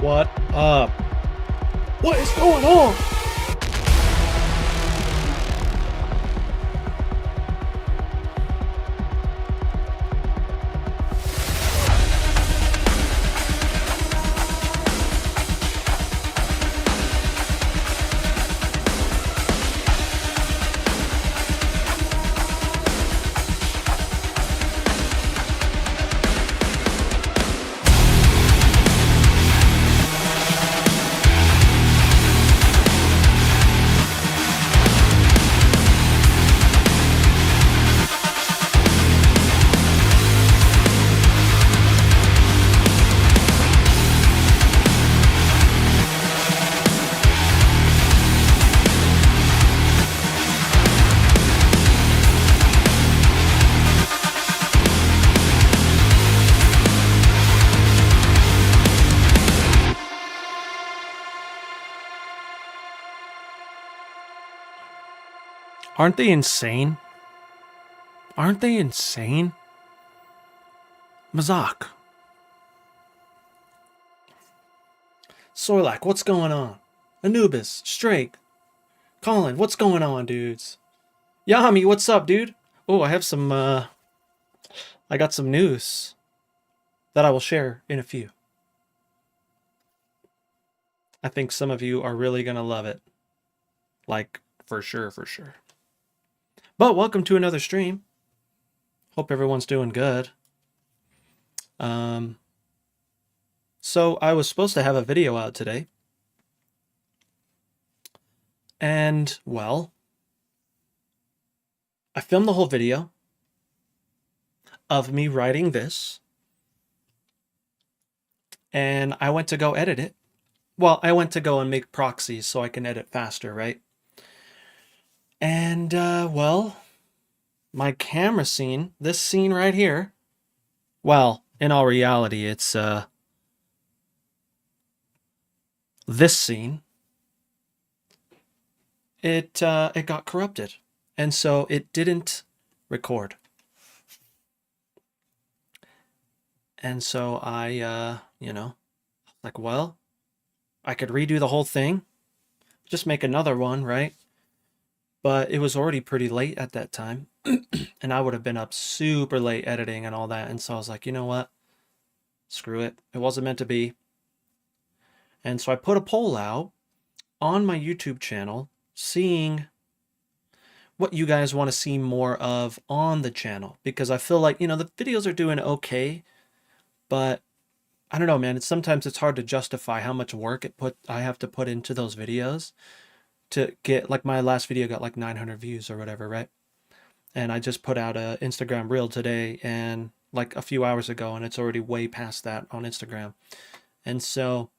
What up? What is going on? Aren't they insane? Aren't they insane? Mazak. Sorlak, what's going on? Anubis, Strake, Colin, what's going on, dudes? Yami, what's up, dude? Oh, I have some, I got some news that I will share in a few. I think some of you are really gonna love it. Like, for sure, for sure. But welcome to another stream. Hope everyone's doing good. So I was supposed to have a video out today. And, well, I filmed the whole video of me writing this. And I went to go edit it. Well, I went to go and make proxies so I can edit faster, right? And, well, my camera scene, this scene right here, well, in all reality, it's, this scene, it got corrupted. And so it didn't record. And so I, you know, like, well, I could redo the whole thing, just make another one, right? But it was already pretty late at that time, and I would have been up super late editing and all that, and so I was like, you know what? Screw it. It wasn't meant to be. And so I put a poll out on my YouTube channel, seeing what you guys want to see more of on the channel, because I feel like, you know, the videos are doing okay, but I don't know, man. Sometimes it's hard to justify how much work I have to put into those videos to get, like, my last video got like 900 views or whatever, right? And I just put out a Instagram reel today and like a few hours ago, and it's already way past that on Instagram. And so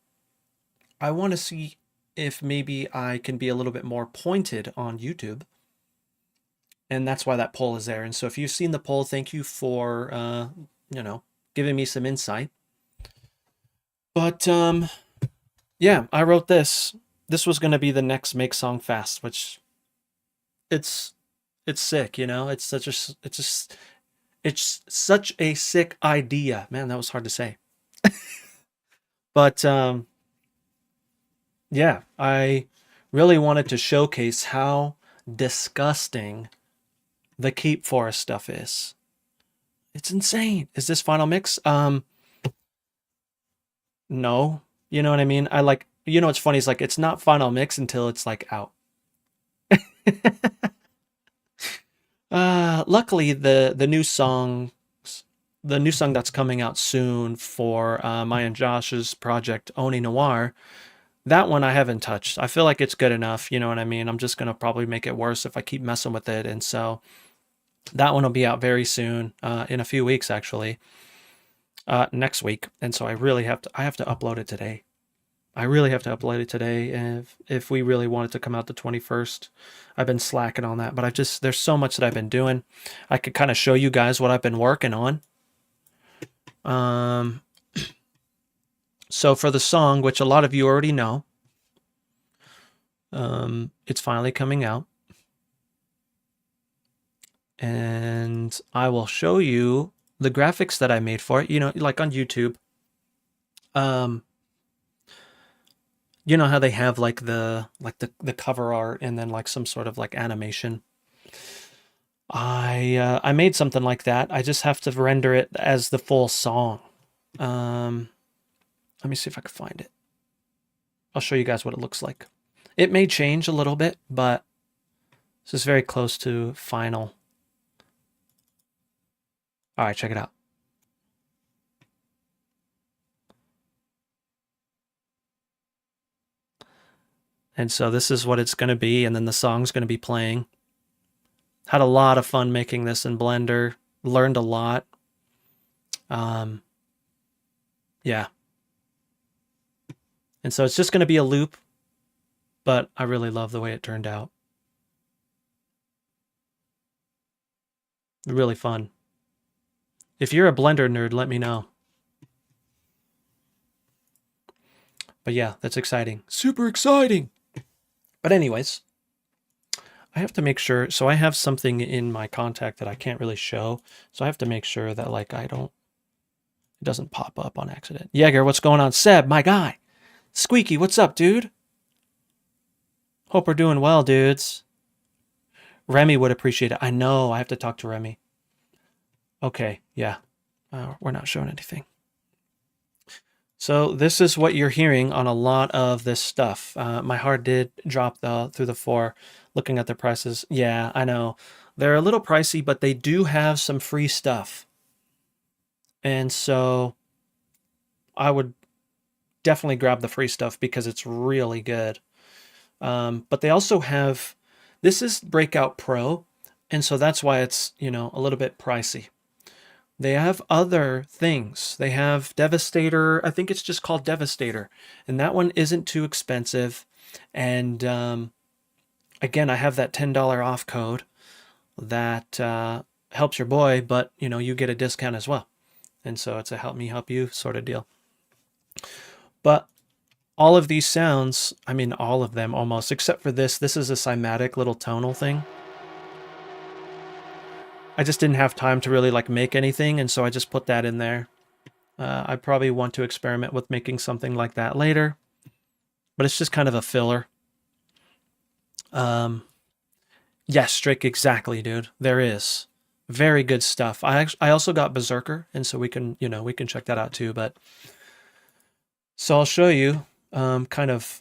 I want to see if maybe I can be a little bit more pointed on YouTube. And that's why that poll is there. And so if you've seen the poll, thank you for, you know, giving me some insight. But, yeah, I wrote this. This was going to be the next Make Song Fast, which it's sick, you know. It's such a sick idea. Man, that was hard to say. But yeah, I really wanted to showcase how disgusting the Keep Forest stuff is. It's insane. Is this final mix? No. You know what I mean? I like, you know what's funny is, like, it's not final mix until it's like out. Luckily the new song that's coming out soon for my and Josh's project Oni Noir, that one I haven't touched. I feel like it's good enough, you know what I mean? I'm just gonna probably make it worse if I keep messing with it. And so that one will be out very soon, in a few weeks actually, next week. And so I have to upload it today. I really have to upload it today if we really want it to come out the 21st. I've been slacking on that, but there's so much that I've been doing. I could kind of show you guys what I've been working on. So for the song, which a lot of you already know, it's finally coming out. And I will show you the graphics that I made for it, you know, like on YouTube. You know how they have like the cover art and then like some sort of like animation. I made something like that. I just have to render it as the full song. Let me see if I can find it. I'll show you guys what it looks like. It may change a little bit, but this is very close to final. All right, check it out. And so this is what it's going to be, and then the song's going to be playing. Had a lot of fun making this in Blender. Learned a lot. Yeah. And so it's just going to be a loop, but I really love the way it turned out. Really fun. If you're a Blender nerd, let me know. But yeah, that's exciting. Super exciting. But anyways, I have to make sure. So I have something in my contact that I can't really show. So I have to make sure that like it doesn't pop up on accident. Jaeger, what's going on? Seb, my guy. Squeaky, what's up, dude? Hope we're doing well, dudes. Remy would appreciate it. I know. I have to talk to Remy. Okay, yeah. We're not showing anything. So this is what you're hearing on a lot of this stuff. My heart did drop through the floor looking at the prices. Yeah, I know. They're a little pricey, but they do have some free stuff. And so I would definitely grab the free stuff because it's really good. But they also have, this is Breakout Pro, and so that's why it's, a little bit pricey. They have other things. They have Devastator. I think it's just called Devastator. And that one isn't too expensive. And again, I have that $10 off code that helps your boy, but you get a discount as well. And so it's a help me help you sort of deal. But all of these sounds, I mean all of them almost, except for this is a cymatic little tonal thing. I just didn't have time to really like make anything, and so I just put that in there. I probably want to experiment with making something like that later, but it's just kind of a filler. Yes, Strick, exactly, dude. There is very good stuff. I also got Berserker, and so we can check that out too. But so I'll show you kind of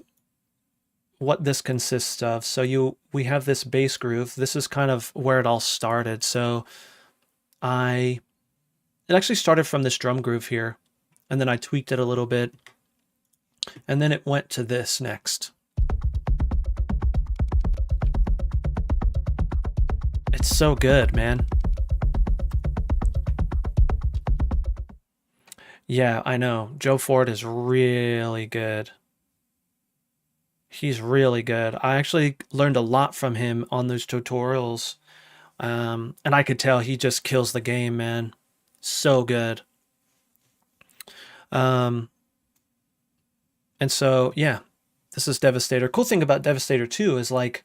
what this consists of. So we have this bass groove. This is kind of where it all started. So it actually started from this drum groove here, and then I tweaked it a little bit, and then it went to this next. It's so good, man. Yeah, I know. Joe Ford is really good. He's really good. I actually learned a lot from him on those tutorials. And I could tell he just kills the game, man. So good. And so, yeah, this is Devastator. Cool thing about Devastator 2 is like,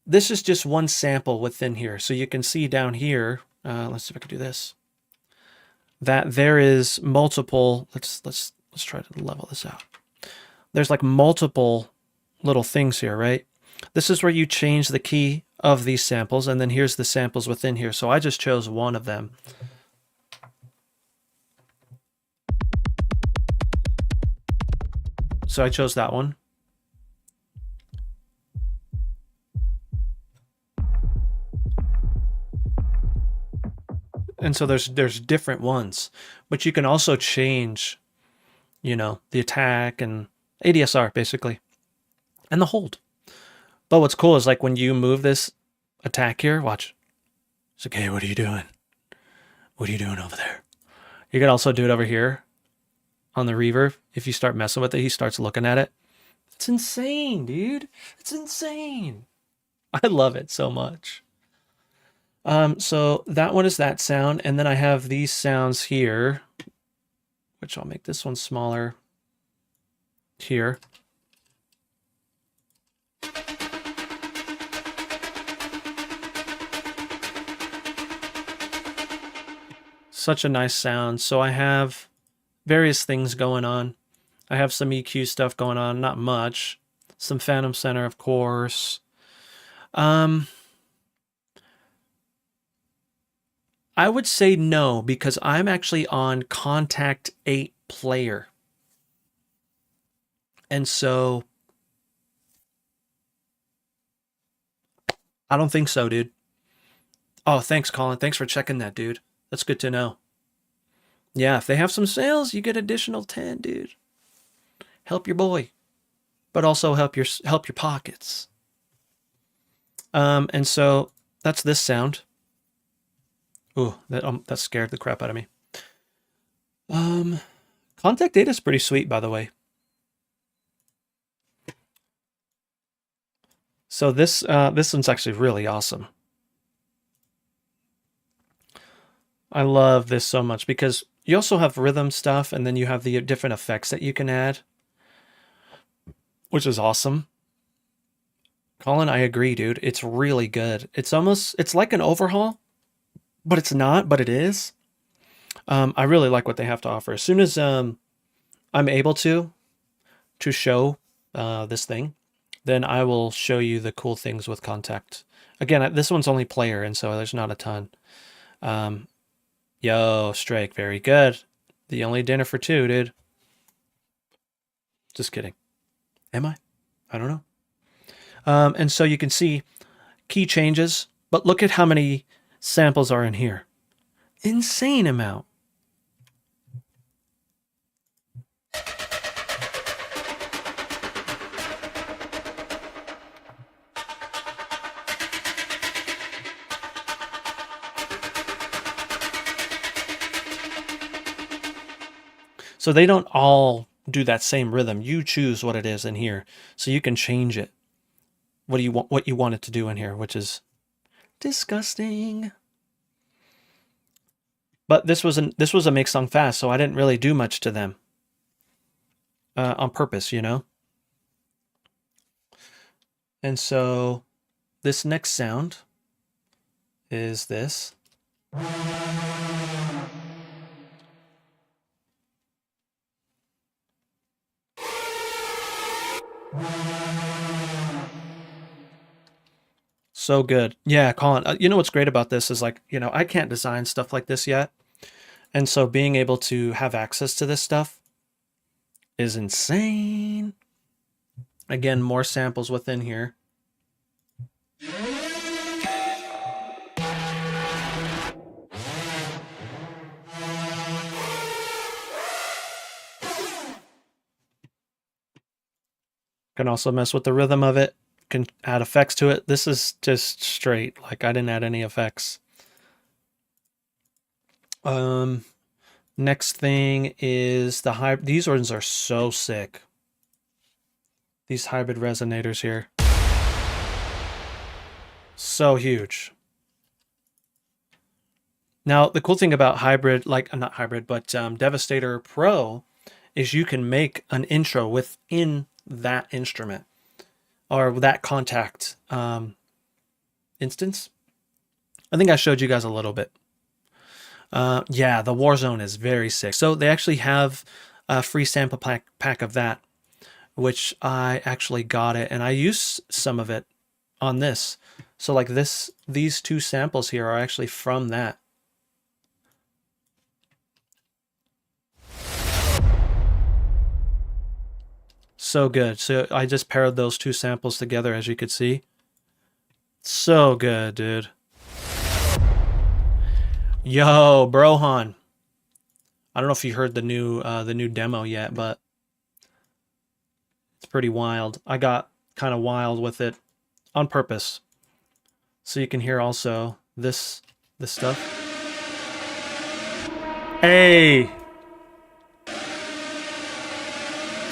this is just one sample within here. So you can see down here, let's see if I can do this, that there is multiple, let's try to level this out. There's like multiple little things here, right? This is where you change the key of these samples, and then here's the samples within here. So I just chose one of them. So I chose that one. And so there's different ones, but you can also change, the attack and ADSR basically, and the hold. But what's cool is like when you move this attack here, watch. It's like, hey, what are you doing? What are you doing over there? You can also do it over here on the reverb. If you start messing with it, he starts looking at it. It's insane, dude. It's insane. I love it so much. So that one is that sound, and then I have these sounds here, which I'll make this one smaller here. Such a nice sound. So I have various things going on. I have some EQ stuff going on, not much. Some Phantom Center, of course. I would say no, because I'm actually on Contact 8 player. And so I don't think so, dude. Oh, thanks, Colin. Thanks for checking that, dude. That's good to know. Yeah, if they have some sales, you get additional 10, dude. Help your boy, but also help your pockets. And so that's this sound. Ooh, that scared the crap out of me. Contact Data is pretty sweet, by the way. So this one's actually really awesome. I love this so much because you also have rhythm stuff, and then you have the different effects that you can add, which is awesome. Colin, I agree, dude. It's really good. It's like an overhaul, but it's not, but it is. I really like what they have to offer. As soon as I'm able to show this thing, then I will show you the cool things with Contact. Again, this one's only player, and so there's not a ton. Yo, Strike, very good. The only dinner for two, dude. Just kidding. Am I? I don't know. And so you can see key changes, but look at how many samples are in here. Insane amount. So they don't all do that same rhythm. You choose what it is in here, so you can change it. What you want it to do in here, which is disgusting. But this was a make song fast, so I didn't really do much to them on purpose, you know. And so this next sound is this. So good. Yeah, Colin, you know what's great about this is, like, you know, I can't design stuff like this yet. And so being able to have access to this stuff is insane. Again, more samples within here. Can also mess with the rhythm of it. Can add effects to it. This is just straight. Like, I didn't add any effects. Next thing is the hybrid. These ones are so sick. These hybrid resonators here. So huge. Now, the cool thing about hybrid, like, not hybrid, but Devastator Pro, is you can make an intro within that instrument or that Contact instance. I think I showed you guys a little bit. Yeah, the Warzone is very sick. So they actually have a free sample pack of that, which I actually got it, and I use some of it on this. So like these two samples here are actually from that. So good. So I just paired those two samples together, as you could see. So good, dude. Yo, Brohan. I don't know if you heard the new demo yet, but it's pretty wild. I got kind of wild with it on purpose, so you can hear also this stuff. Hey,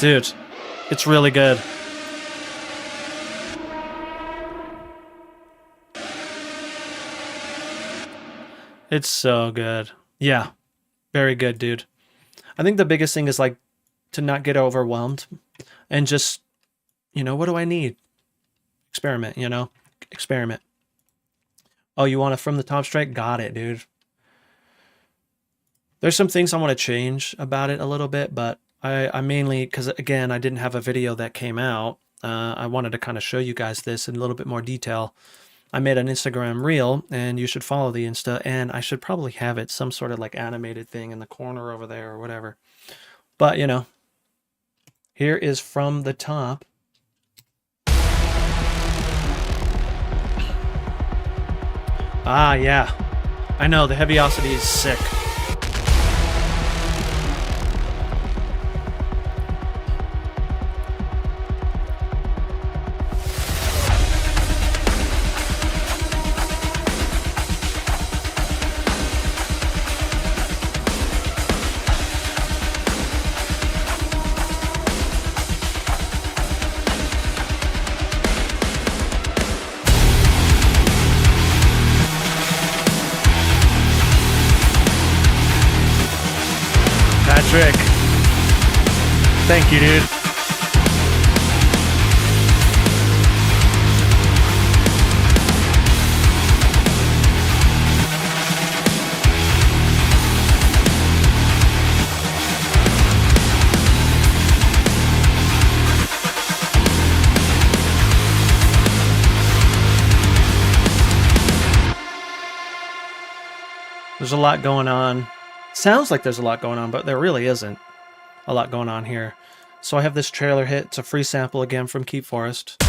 dude, it's really good. It's so good. Yeah, very good, dude. I think the biggest thing is, like, to not get overwhelmed and just, you know, what do I need? Experiment, you know? Experiment. Oh, you want it from the top strike? Got it, dude. There's some things I want to change about it a little bit, but I mainly, because again, I didn't have a video that came out. I wanted to kind of show you guys this in a little bit more detail. I made an Instagram reel, and you should follow the Insta, and I should probably have it some sort of like animated thing in the corner over there or whatever. But, you know, here is From the Top. Ah, yeah. I know, the heaviosity is sick. Patrick. Thank you, dude. There's a lot going on. Sounds like there's a lot going on, but there really isn't a lot going on here. So I have this trailer hit. It's a free sample again from Keep Forest.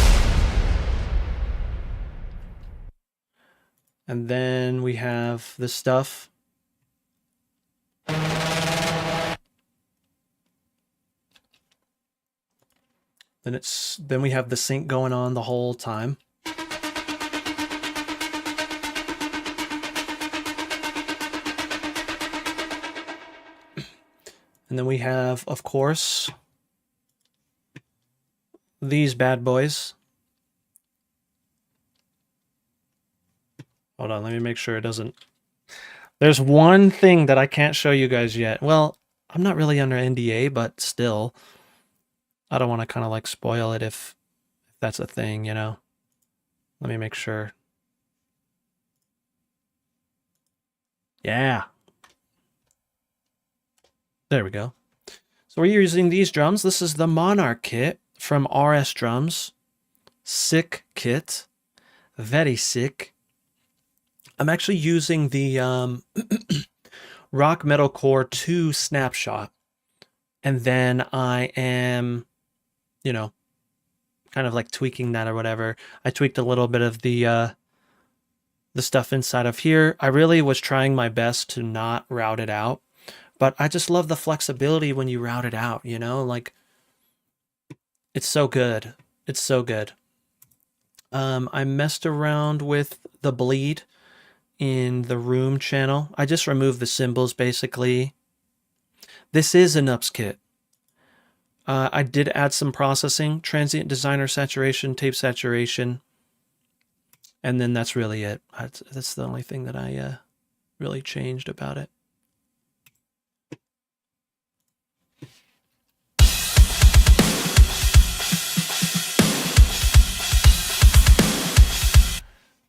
And then we have this stuff. Then we have the sync going on the whole time. And then we have, of course, these bad boys. Hold on, let me make sure it doesn't... There's one thing that I can't show you guys yet. Well, I'm not really under NDA, but still. I don't want to kind of like spoil it if that's a thing, you know? Let me make sure. Yeah. There we go. So we're using these drums. This is the Monarch kit from RS Drums. Sick kit. Very sick. I'm actually using the Rock Metalcore 2 snapshot. And then I am, you know, kind of like tweaking that or whatever. I tweaked a little bit of the stuff inside of here. I really was trying my best to not route it out. But I just love the flexibility when you route it out, you know? Like, it's so good. It's so good. I messed around with the bleed in the room channel. I just removed the cymbals, basically. This is an UPS kit. I did add some processing, transient designer saturation, tape saturation, and then that's really it. That's the only thing that I really changed about it.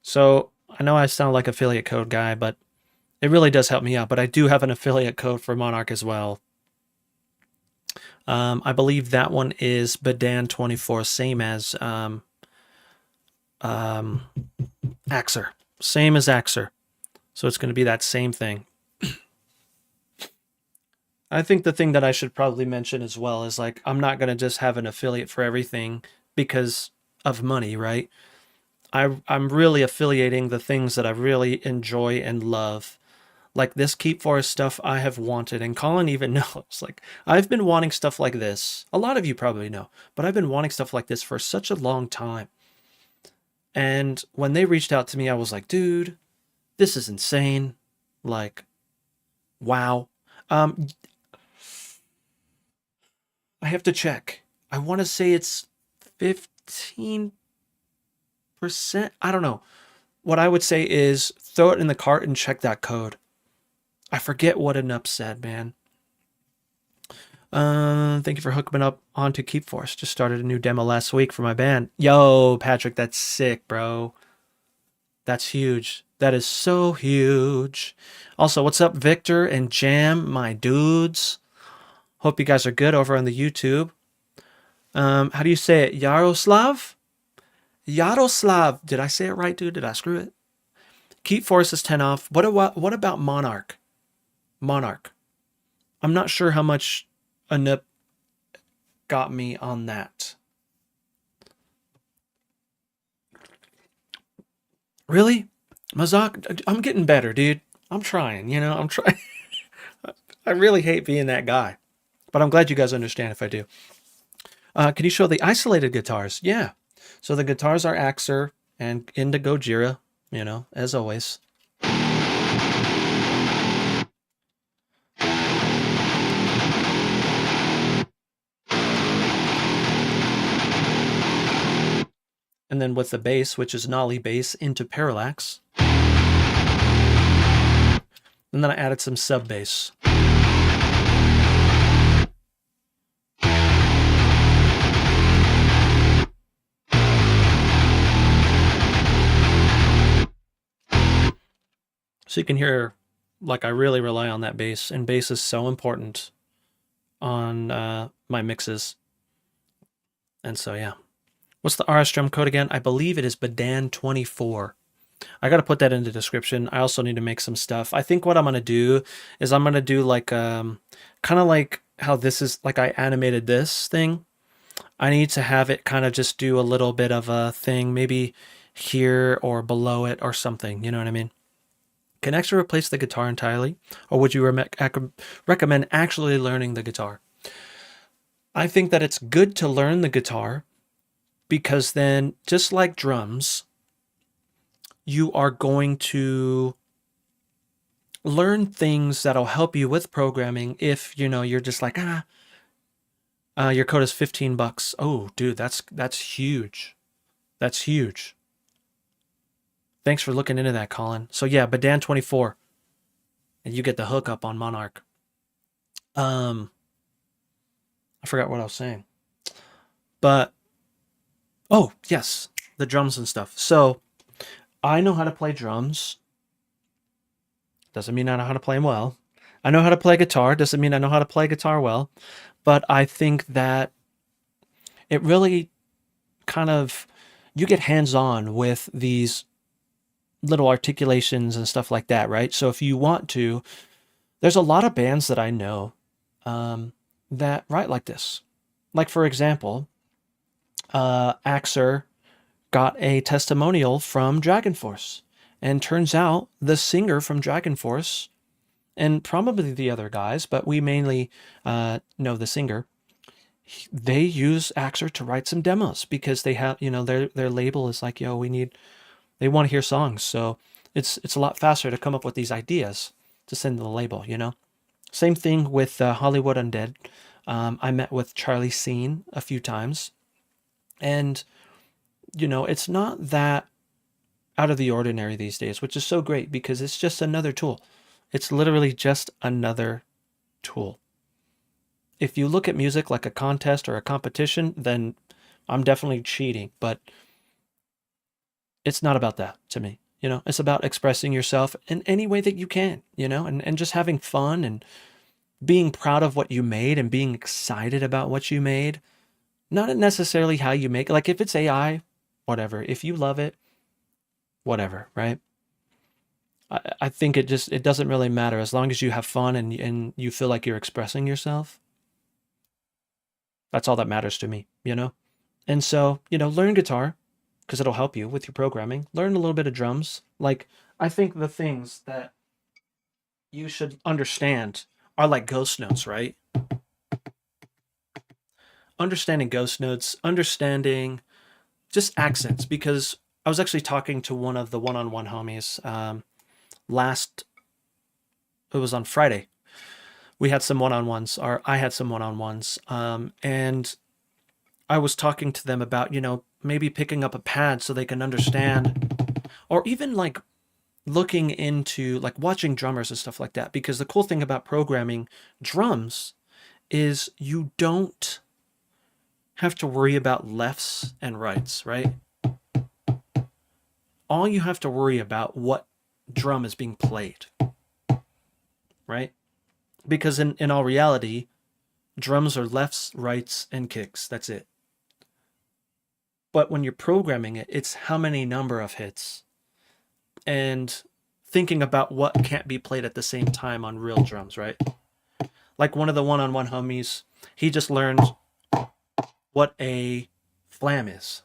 So I know I sound like affiliate code guy, but it really does help me out. But I do have an affiliate code for Monarch as well. I believe that one is Badan24, same as AXURE. Same as AXURE. So it's going to be that same thing. I think the thing that I should probably mention as well is, like, I'm not going to just have an affiliate for everything because of money, right? I'm really affiliating the things that I really enjoy and love. Like this Keep Forest stuff I have wanted, and Colin even knows, like, I've been wanting stuff like this. A lot of you probably know, but I've been wanting stuff like this for such a long time. And when they reached out to me, I was like, dude, this is insane. Like, wow. I have to check. I want to say it's 15%. I don't know. What I would say is throw it in the cart and check that code. I forget what an up said, man. Thank you for hooking me up onto Keep Forest. Just started a new demo last week for my band. Yo, Patrick, that's sick, bro. That's huge. That is so huge. Also, what's up, Victor and Jam, my dudes? Hope you guys are good over on the YouTube. How do you say it? Yaroslav? Yaroslav. Did I say it right, dude? Did I screw it? Keep forces 10 off. What about Monarch? Monarch. I'm not sure how much Anup got me on that. Really? Mazak, I'm getting better, dude. I'm trying, you know, I'm trying. I really hate being that guy, but I'm glad you guys understand if I do. Can you show the isolated guitars? Yeah. So the guitars are AXURE and Indigo Jira, you know, as always. And then with the bass, which is Nolly bass, into Parallax. And then I added some sub bass. So you can hear, like, I really rely on that bass, and bass is so important on my mixes. And so, yeah. What's the RS drum code again? I believe it is Badan24. I got to put that in the description. I also need to make some stuff. I think what I'm going to do is I'm going to do like, kind of like how this is, like I animated this thing. I need to have it kind of just do a little bit of a thing, maybe here or below it or something. You know what I mean? Can AXURE replace the guitar entirely? Or would you recommend actually learning the guitar? I think that it's good to learn the guitar because then, just like drums, you are going to learn things that'll help you with programming if, you know, you're just like, your code is $15. Oh, dude, that's huge. That's huge. Thanks for looking into that, Colin. So yeah, Badan24. And you get the hookup on Monarch. I forgot what I was saying. But, oh, yes, the drums and stuff. So, I know how to play drums. Doesn't mean I know how to play them well. I know how to play guitar. Doesn't mean I know how to play guitar well. But I think that it really kind of, you get hands-on with these little articulations and stuff like that, right? So if you want to, there's a lot of bands that I know that write like this. Like, for example, AXURE got a testimonial from Dragon Force. And turns out the singer from Dragon Force, and probably the other guys, but we mainly know the singer, they use AXURE to write some demos because they have, you know, their label is like, yo, they want to hear songs. So it's a lot faster to come up with these ideas to send to the label, you know? Same thing with Hollywood Undead. I met with Charlie Scene a few times. And, you know, it's not that out of the ordinary these days, which is so great because it's just another tool. It's literally just another tool. If you look at music like a contest or a competition, then I'm definitely cheating, but it's not about that to me. You know, it's about expressing yourself in any way that you can, you know, and just having fun and being proud of what you made and being excited about what you made. Not necessarily how you make it. Like if it's AI, whatever. If you love it, whatever, right? I think it doesn't really matter as long as you have fun and you feel like you're expressing yourself. That's all that matters to me, you know? And so, you know, learn guitar because it'll help you with your programming. Learn a little bit of drums. Like, I think the things that you should understand are like ghost notes, right? Understanding ghost notes, understanding just accents, because I was actually talking to one of the one-on-one homies it was on Friday. We had some one-on-ones, or I had some one-on-ones, and I was talking to them about, you know, maybe picking up a pad so they can understand, or even like looking into like watching drummers and stuff like that. Because the cool thing about programming drums is you don't have to worry about lefts and rights, right? All you have to worry about what drum is being played, right? Because in all reality, drums are lefts, rights, and kicks. That's it. But when you're programming it, it's how many number of hits. And thinking about what can't be played at the same time on real drums, right? Like one of the one-on-one homies, he just learned what a flam is.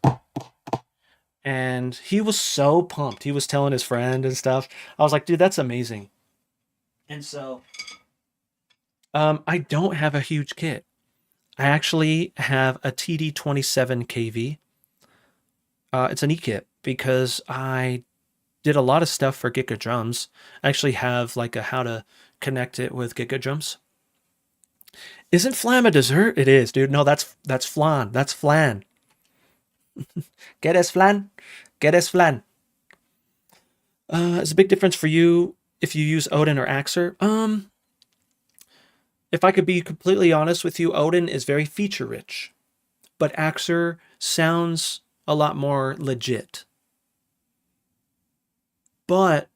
And he was so pumped. He was telling his friend and stuff. I was like, dude, that's amazing. And so I don't have a huge kit. I actually have a TD27 KV. It's an E-kit because I did a lot of stuff for Giga Drums. I actually have like a how to connect it with Giga Drums. Isn't flam a dessert? It is, dude. No, that's flan. That's flan. Get es flan? Get es flan. It's a big difference for you if you use Odin or AXURE. If I could be completely honest with you, Odin is very feature rich, but AXURE sounds a lot more legit. But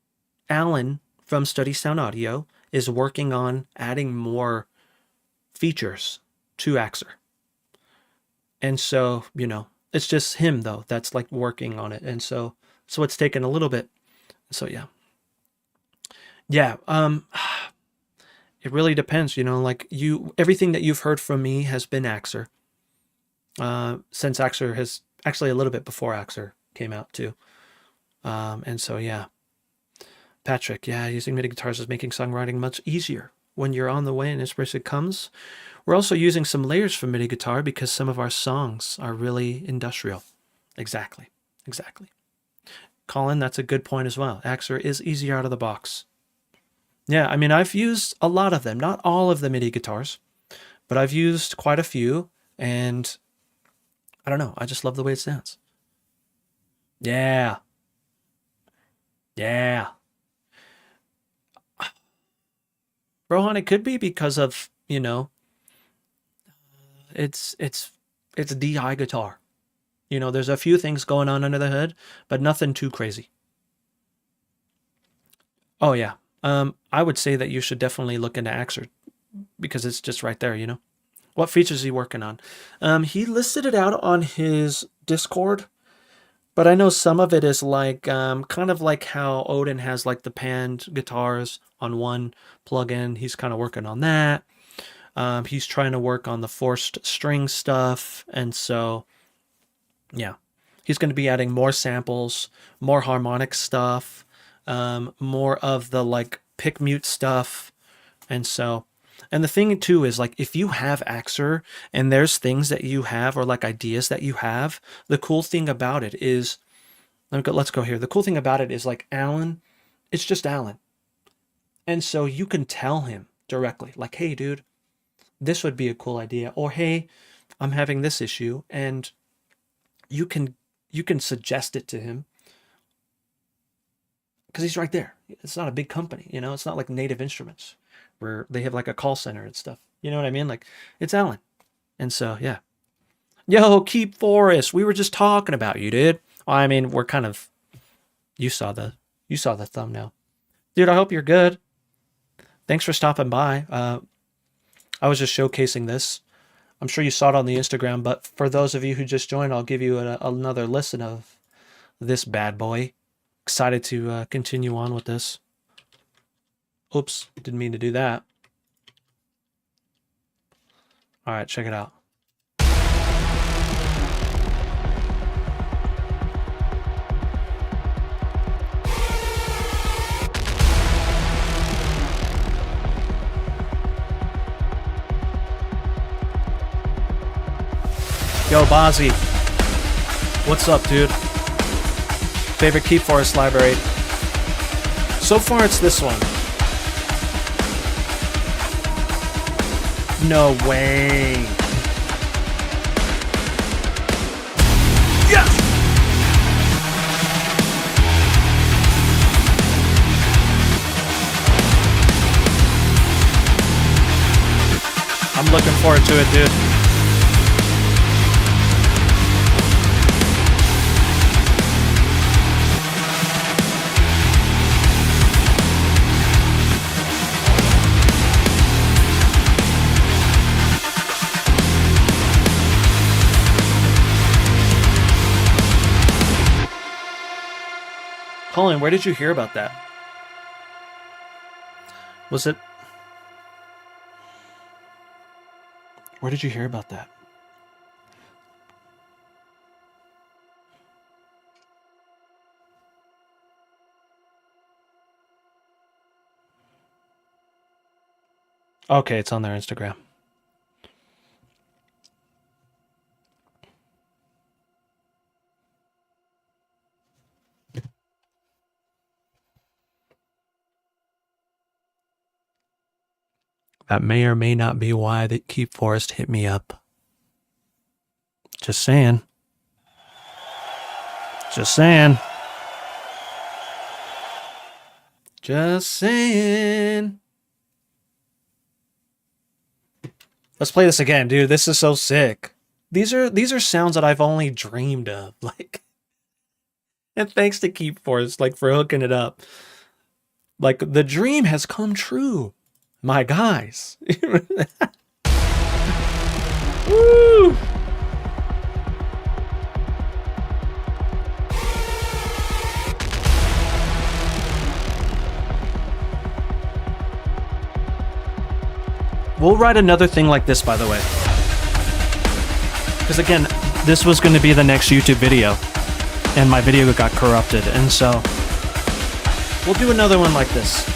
Alan from Study Sound Audio is working on adding more features to AXURE. And so, you know, it's just him though that's like working on it. And so it's taken a little bit. So yeah. Yeah, it really depends, you know, like everything that you've heard from me has been AXURE. Since AXURE has actually a little bit before AXURE came out too. And so yeah. Patrick, yeah, using MIDI guitars is making songwriting much easier when you're on the way and inspiration comes. We're also using some layers from MIDI guitar because some of our songs are really industrial. Exactly. Colin, that's a good point as well. AXURE is easier out of the box. Yeah, I mean, I've used a lot of them, not all of the MIDI guitars, but I've used quite a few, and I don't know, I just love the way it sounds. Yeah. Rohan, it could be because of, you know, it's DI guitar. You know, there's a few things going on under the hood, but nothing too crazy. Oh yeah. I would say that you should definitely look into AXURE because it's just right there, you know. What features is he working on? He listed it out on his Discord, but I know some of it is like kind of like how Odin has like the panned guitars on one plugin. He's kind of working on that. He's trying to work on the forced string stuff, and so yeah, he's going to be adding more samples, more harmonic stuff, more of the like pick mute stuff, and so. And the thing too is like if you have AXURE and there's things that you have or like ideas that you have, the cool thing about it is, let's go here. The cool thing about it is like Alan, it's just Alan. And so you can tell him directly like, hey dude, this would be a cool idea. Or hey, I'm having this issue, and you can suggest it to him because he's right there. It's not a big company, you know, it's not like Native Instruments where they have like a call center and stuff. You know what I mean? Like it's Alan. And so, yeah. Yo, Keep Forest. We were just talking about you, dude. I mean, we're kind of, you saw the thumbnail. Dude, I hope you're good. Thanks for stopping by. I was just showcasing this. I'm sure you saw it on the Instagram, but for those of you who just joined, I'll give you another listen of this bad boy. Excited to continue on with this. Oops, didn't mean to do that. All right, check it out. Yo, Bozzy. What's up, dude? Favorite Keep Forest library? So far, it's this one. No way. Yes! I'm looking forward to it, dude. Colin, where did you hear about that? Was it... Where did you hear about that? Okay, it's on their Instagram. That may or may not be why the Keep Forest hit me up. Just saying. Just saying. Just saying. Let's play this again, dude. This is so sick. These are sounds that I've only dreamed of. Like, and thanks to Keep Forest, like, for hooking it up. Like, the dream has come true. My guys. Woo! We'll write another thing like this, by the way. Because again, this was going to be the next YouTube video. And my video got corrupted. And so, we'll do another one like this.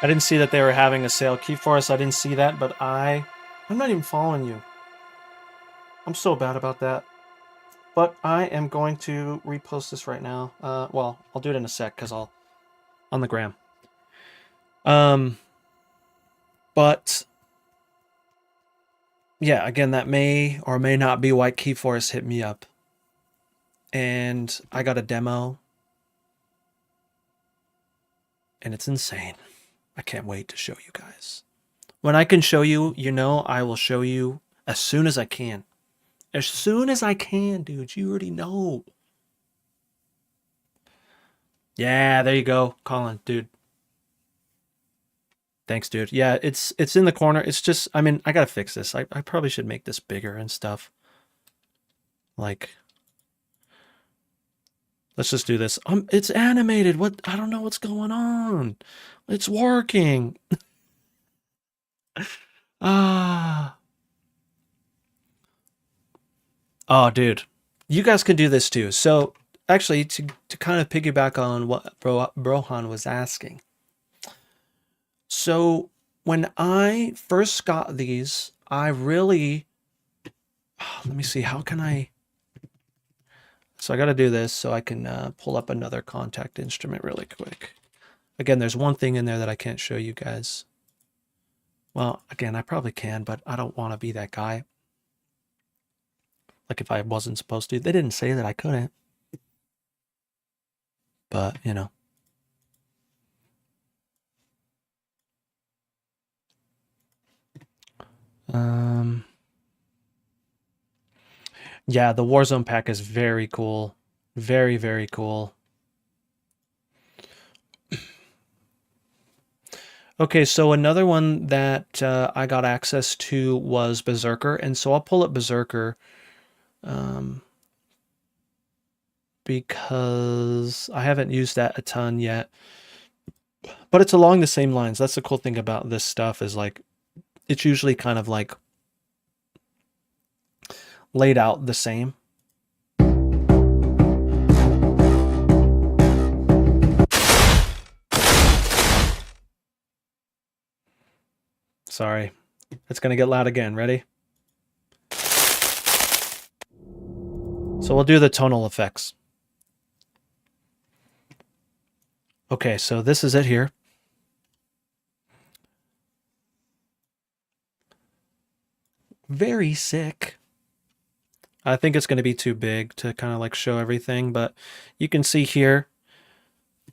I didn't see that they were having a sale. Keep Forest, I didn't see that, but I'm not even following you. I'm so bad about that. But I am going to repost this right now. Well, I'll do it in a sec because I'll on the gram. But yeah, again, that may or may not be why Keep Forest hit me up. And I got a demo. And it's insane. I can't wait to show you guys. When I can show you, you know, I will show you as soon as I can. As soon as I can, dude. You already know. Yeah, there you go, Colin, dude. Thanks, dude. Yeah, it's in the corner. It's just, I mean, I gotta fix this. I probably should make this bigger and stuff. Like, let's just do this. It's animated. What? I don't know what's going on. It's working. Ah. Oh, dude. You guys can do this too. So, actually, to kind of piggyback on what Brohan was asking. So, when I first got these, I really... let me see. How can I... So I got to do this so I can pull up another contact instrument really quick. Again, there's one thing in there that I can't show you guys. Well, again, I probably can, but I don't want to be that guy. Like if I wasn't supposed to. They didn't say that I couldn't. But, you know. Yeah, the Warzone pack is very cool. Very, very cool. Okay, so another one that I got access to was Berserker, and so I'll pull up Berserker because I haven't used that a ton yet. But it's along the same lines. That's the cool thing about this stuff is like it's usually kind of like laid out the same. Sorry. It's going to get loud again. Ready? So we'll do the tonal effects. Okay, so this is it here. very sick. I think it's going to be too big to kind of like show everything, but you can see here,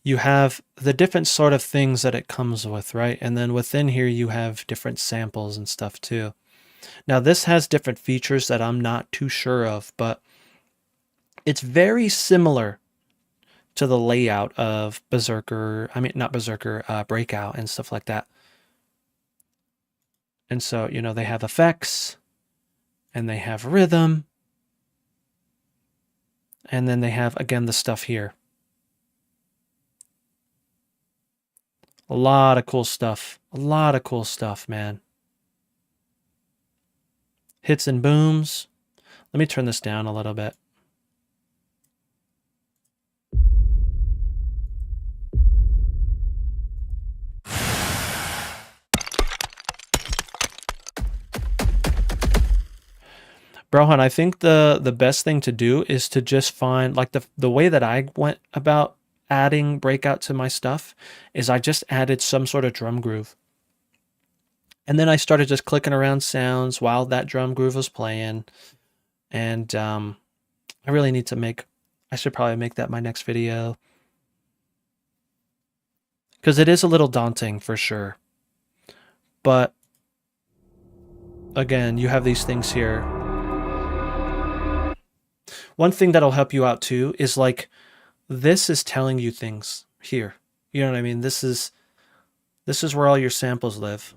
you have the different sort of things that it comes with, right? And then within here, you have different samples and stuff too. Now this has different features that I'm not too sure of, but it's very similar to the layout of Berserker, I mean, not Berserker, Breakout and stuff like that. And so, you know, they have effects and they have rhythm. And then they have, again, the stuff here. A lot of cool stuff. A lot of cool stuff, man. Hits and booms. Let me turn this down a little bit. Brohan, I think the best thing to do is to just find, like the way that I went about adding Breakout to my stuff is I just added some sort of drum groove. And then I started just clicking around sounds while that drum groove was playing. And I really need to I should probably make that my next video. Because it is a little daunting for sure. But again, you have these things here. One thing that'll help you out too is like, this is telling you things here. You know what I mean? This is where all your samples live.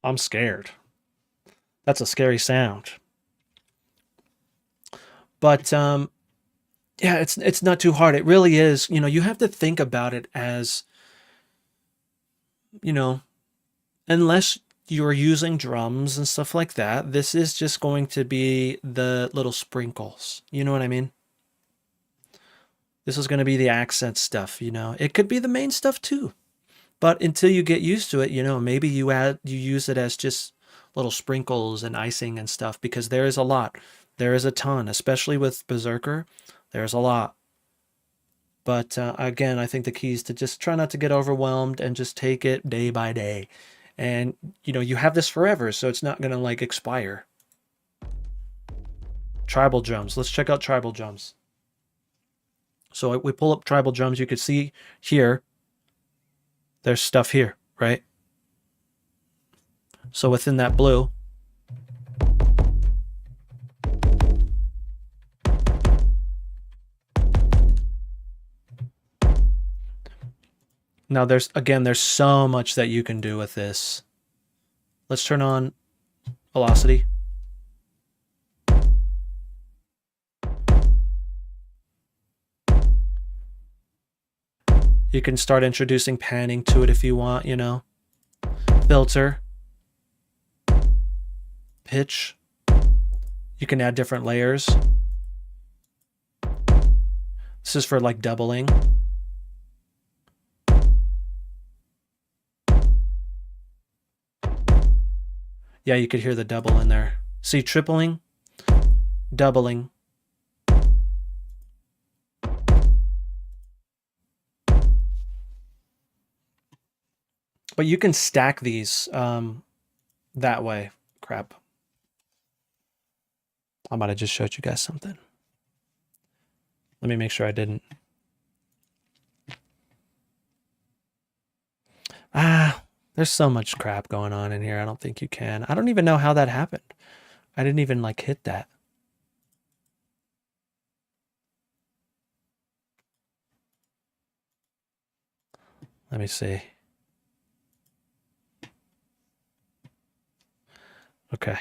I'm scared. That's a scary sound. But yeah, it's not too hard. It really is. You know, you have to think about it as, you know, unless you're using drums and stuff like that, this is just going to be the little sprinkles. You know what I mean? This is going to be the accent stuff, you know. It could be the main stuff too. But until you get used to it, you know, maybe you use it as just little sprinkles and icing and stuff, because there is a lot. There is a ton, especially with Berserker. There's a lot. But again, I think the key is to just try not to get overwhelmed and just take it day by day. And, you know, you have this forever, so it's not going to like expire. Tribal drums. Let's check out tribal drums. So we pull up tribal drums. You could see here, there's stuff here, right? So within that blue, now there's so much that you can do with this. Let's turn on velocity. You can start introducing panning to it if you want, you know. Filter. Pitch. You can add different layers. This is for like doubling. Yeah, you could hear the double in there. See, tripling, doubling. But you can stack these that way. Crap. I might have just showed you guys something. Let me make sure I didn't. There's so much crap going on in here. I don't think you can. I don't even know how that happened. I didn't even like hit that. Let me see. Okay.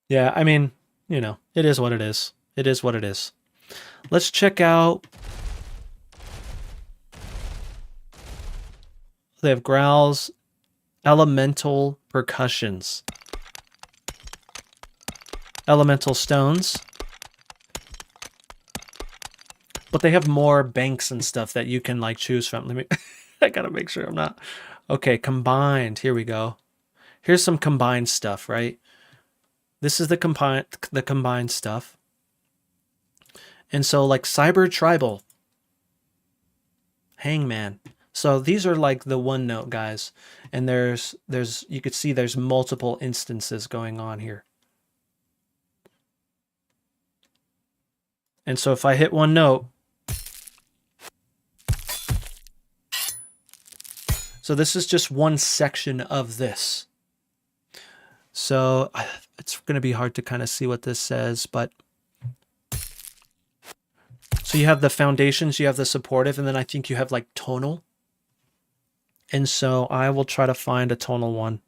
Yeah, I mean, you know, it is what it is. It is what it is. Let's check out. They have growls, elemental percussions, elemental stones. But they have more banks and stuff that you can like choose from. Let me, I gotta make sure I'm not. Okay, combined. Here we go. Here's some combined stuff, right? This is the combined stuff. And so like Cyber Tribal, Hangman. So these are like the one note guys. And there's you could see there's multiple instances going on here. And so if I hit one note, so this is just one section of this. So it's going to be hard to kind of see what this says, but so you have the foundations, you have the supportive, and then I think you have like tonal. And so I will try to find a tonal one.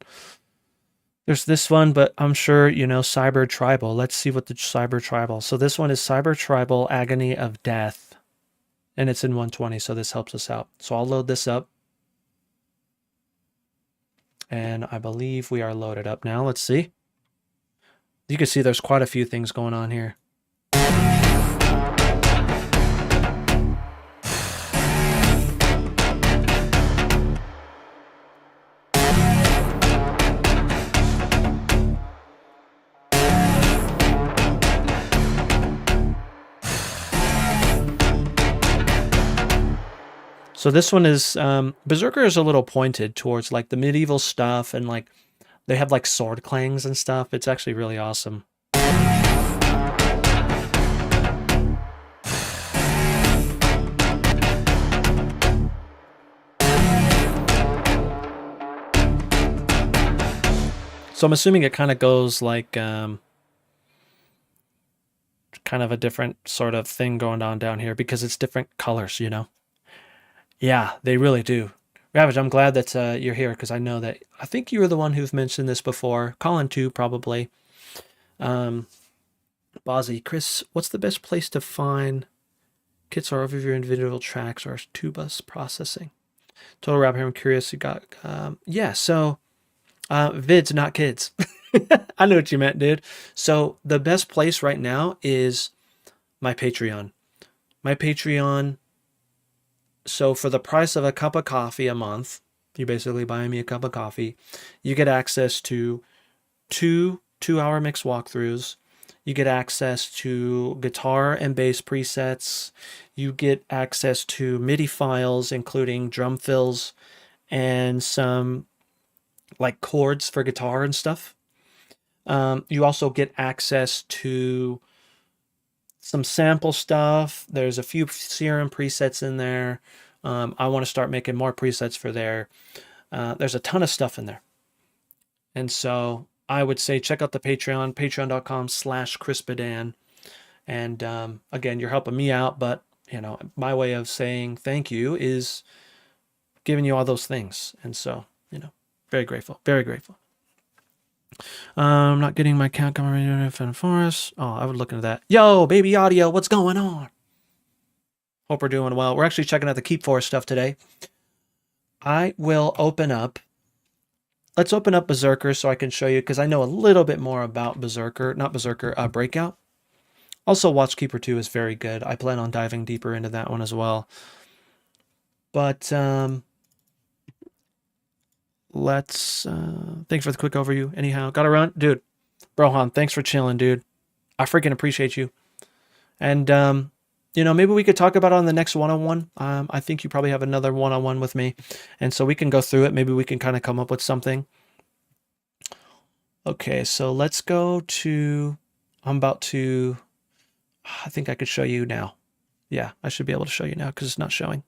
There's this one, but I'm sure, you know, Cyber Tribal. Let's see what the Cyber Tribal. So this one is Cyber Tribal Agony of Death. And it's in 120, so this helps us out. So I'll load this up. And I believe we are loaded up now. Let's see. You can see there's quite a few things going on here. So this one is, Berserker is a little pointed towards like the medieval stuff, and like they have like sword clangs and stuff. It's actually really awesome. So I'm assuming it kind of goes like kind of a different sort of thing going on down here because it's different colors, you know? Yeah, they really do. Ravage, I'm glad that you're here because I know that I think you were the one who've mentioned this before. Colin too, probably. Bozzy, Chris, what's the best place to find kits or overview your individual tracks or tubas processing? Total Rap here, I'm curious. You got yeah, so vids, not kids. I know what you meant, dude. So the best place right now is my Patreon. My Patreon. So for the price of a cup of coffee a month, you basically buy me a cup of coffee, you get access to two 2-hour mix walkthroughs. You get access to guitar and bass presets. You get access to MIDI files, including drum fills and some like chords for guitar and stuff. You also get access to some sample stuff. There's a few Serum presets in there. I want to start making more presets for there. There's a ton of stuff in there. And so I would say check out the Patreon, patreon.com/ChrisBedan. And again, you're helping me out, but you know, my way of saying thank you is giving you all those things. And so, you know, very grateful, very grateful. I'm not getting my count coming for us. Oh, I would look into that. Yo, baby audio, what's going on? Hope we're doing well. We're actually checking out the Keep Forest stuff today. I will open up. Let's open up Berserker so I can show you, because I know a little bit more about Berserker, not Berserker, Breakout. Also, Watchkeeper 2 is very good. I plan on diving deeper into that one as well. But let's thanks for the quick overview. Anyhow, gotta run, dude. Brohan, thanks for chilling, dude. I freaking appreciate you. And you know, maybe we could talk about it on the next one-on-one. I think you probably have another one-on-one with me, and so we can go through it. Maybe we can kind of come up with something. Okay, so let's go to. I'm about to. I think I could show you now. Yeah, I should be able to show you now because it's not showing.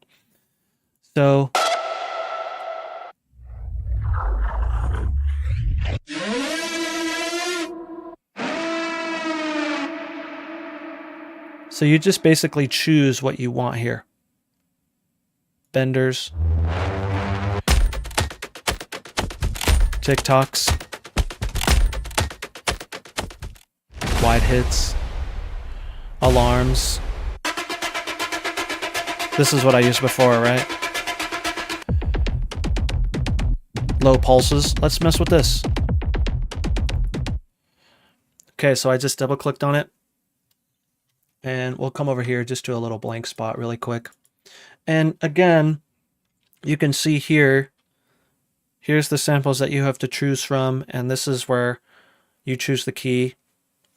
So. So you just basically choose what you want here. Benders. TikToks. Wide hits. Alarms. This is what I used before, right? Low pulses. Let's mess with this. Okay, so I just double clicked on it. And we'll come over here just to a little blank spot really quick. And again, you can see here, here's the samples that you have to choose from. And this is where you choose the key,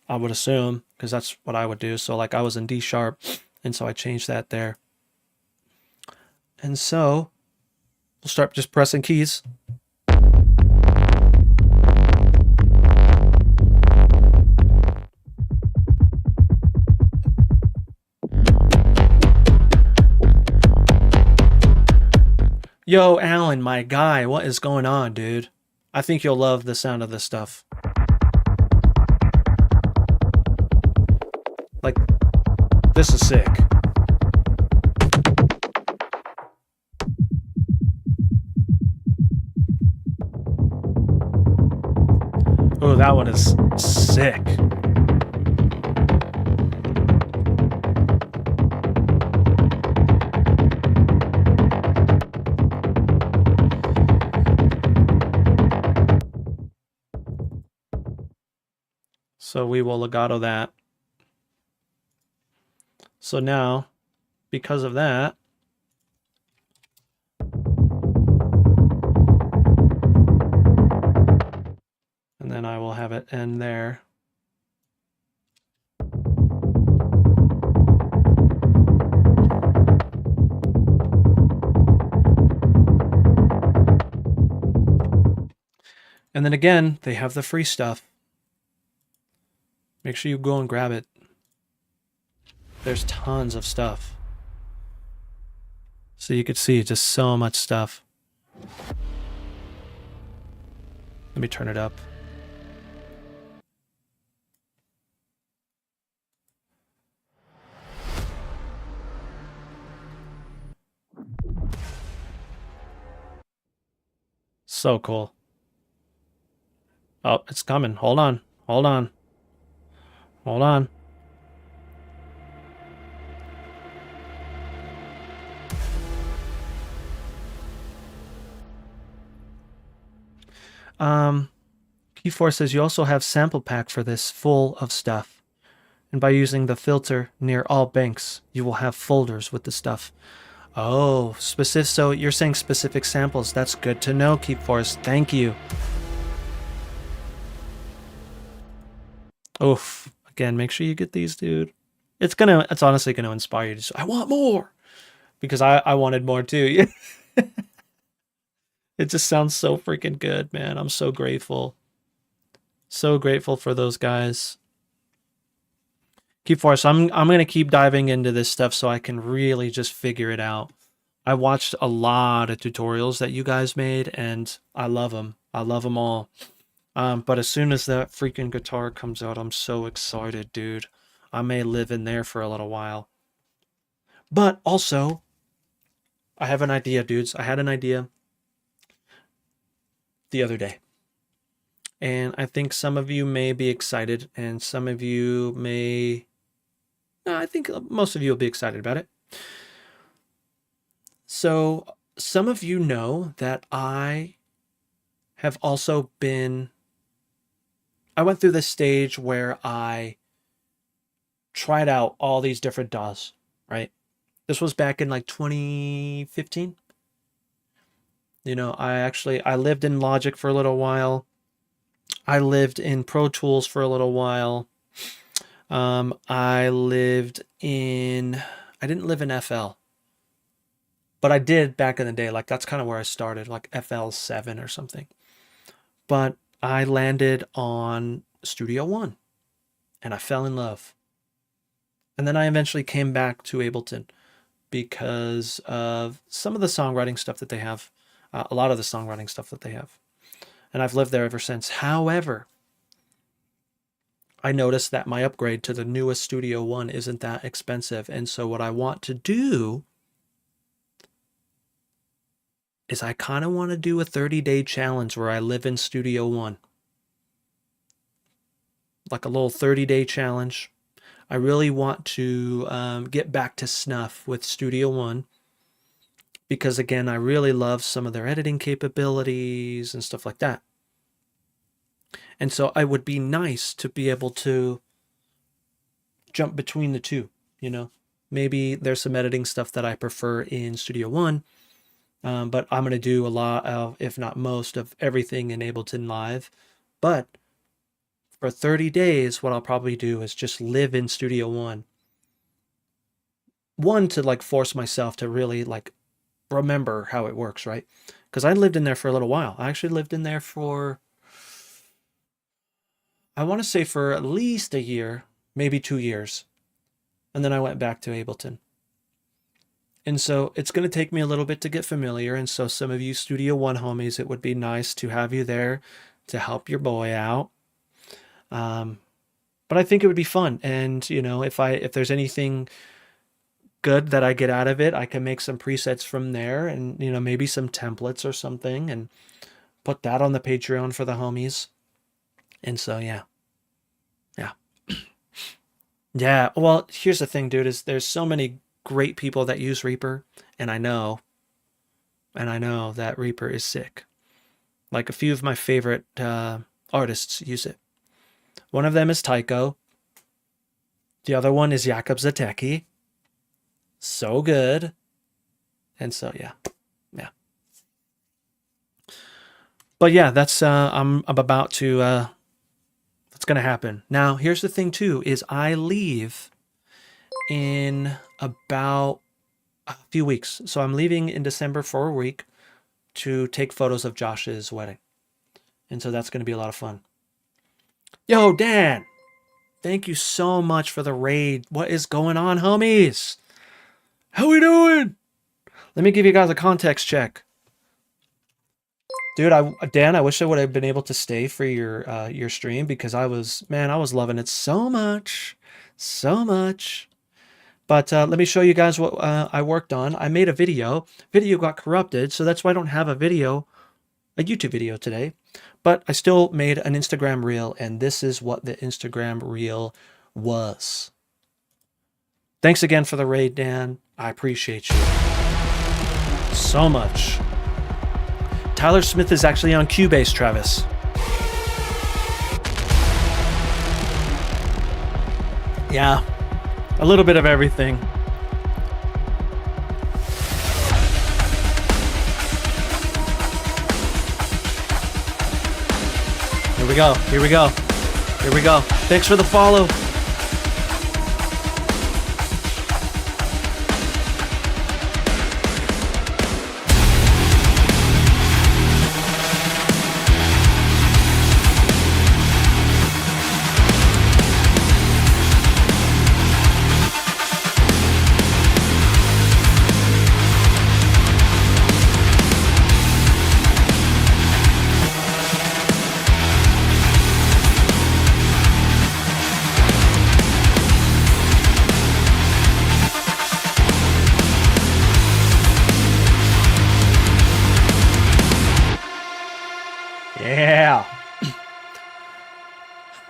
I would assume, because that's what I would do. So like I was in D sharp, and so I changed that there. And so we'll start just pressing keys. Yo, Alan, my guy, what is going on, dude? I think you'll love the sound of this stuff. Like, this is sick. Oh, that one is sick. So we will legato that. So now, because of that, and then I will have it end there. And then again, they have the free stuff. Make sure you go and grab it. There's tons of stuff. So you could see just so much stuff. Let me turn it up. So cool. Oh, it's coming. Hold on. Hold on. Hold on. Keyforce says you also have sample pack for this full of stuff. And by using the filter near all banks, you will have folders with the stuff. Oh, specific. So you're saying specific samples. That's good to know, Keyforce. Thank you. Oof. Again, make sure you get these, dude. It's honestly gonna inspire you to say, I want more. Because I wanted more too. It just sounds so freaking good, man. I'm so grateful. So grateful for those guys. Keyforce, I'm gonna keep diving into this stuff so I can really just figure it out. I watched a lot of tutorials that you guys made, and I love them. I love them all. But as soon as that freaking guitar comes out, I'm so excited, dude. I may live in there for a little while. But also, I have an idea, dudes. I had an idea the other day. And I think some of you may be excited, and some of you may... I think most of you will be excited about it. So, some of you know that I have also been... I went through this stage where I tried out all these different DAWs, right? This was back in like 2015. You know, I lived in Logic for a little while. I lived in Pro Tools for a little while. I didn't live in FL, but I did back in the day. Like that's kind of where I started, like FL7 or something. But I landed on Studio One and I fell in love. And then I eventually came back to Ableton because of some of the songwriting stuff that they have, a lot of the songwriting stuff that they have. And I've lived there ever since. However, I noticed that my upgrade to the newest Studio One isn't that expensive. And so what I want to do is I kind of want to do a 30-day challenge where I live in Studio One. Like a little 30-day challenge. I really want to get back to snuff with Studio One. Because again, I really love some of their editing capabilities and stuff like that. And so it would be nice to be able to jump between the two. you know. Maybe there's some editing stuff that I prefer in Studio One, but I'm going to do a lot of, if not most, of everything in Ableton Live. But for 30 days, what I'll probably do is just live in Studio One. One, to like force myself to really like remember how it works, right? Because I lived in there for a little while. I actually lived in there for, I want to say for at least a year, maybe 2 years. And then I went back to Ableton. And so it's going to take me a little bit to get familiar. And so some of you Studio One homies, it would be nice to have you there to help your boy out. But I think it would be fun. And, you know, if there's anything good that I get out of it, I can make some presets from there and, you know, maybe some templates or something and put that on the Patreon for the homies. And so, yeah. Yeah, well, here's the thing, dude, is there's so many great people that use Reaper, and I know that Reaper is sick. Like a few of my favorite artists use it. One of them is Tycho. The other one is Jakub Zatecki. So good. And so, yeah. But yeah, that's I'm about to that's going to happen. Now, here's the thing too, is I leave in about a few weeks. So I'm leaving in December for a week to take photos of Josh's wedding. And so that's going to be a lot of fun. Yo, Dan, thank you so much for the raid. What is going on, homies? How we doing? Let me give you guys a context check. Dude, Dan, I wish I would have been able to stay for your stream because I was loving it so much. But let me show you guys what I worked on. I made a video. Video got corrupted, so that's why I don't have a YouTube video today. But I still made an Instagram reel, and this is what the Instagram reel was. Thanks again for the raid, Dan. I appreciate you so much. Tyler Smith is actually on Cubase, Travis. Yeah, a little bit of everything. Here we go. Thanks for the follow.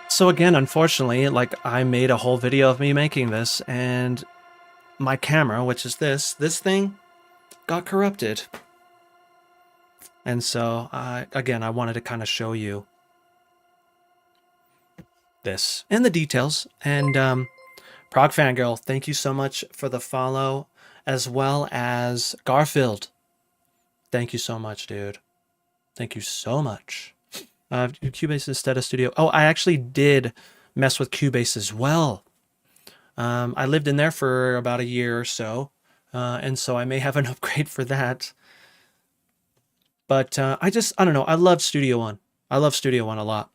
So again, unfortunately, like I made a whole video of me making this and my camera, which is this thing got corrupted. And so, again, I wanted to kind of show you this and the details. And Prague Fangirl, thank you so much for the follow, as well as Garfield. Thank you so much, dude. Thank you so much. Cubase instead of Studio. Oh, I actually did mess with Cubase as well. I lived in there for about a year or so, and so I may have an upgrade for that. But I don't know. I love Studio One. I love Studio One a lot.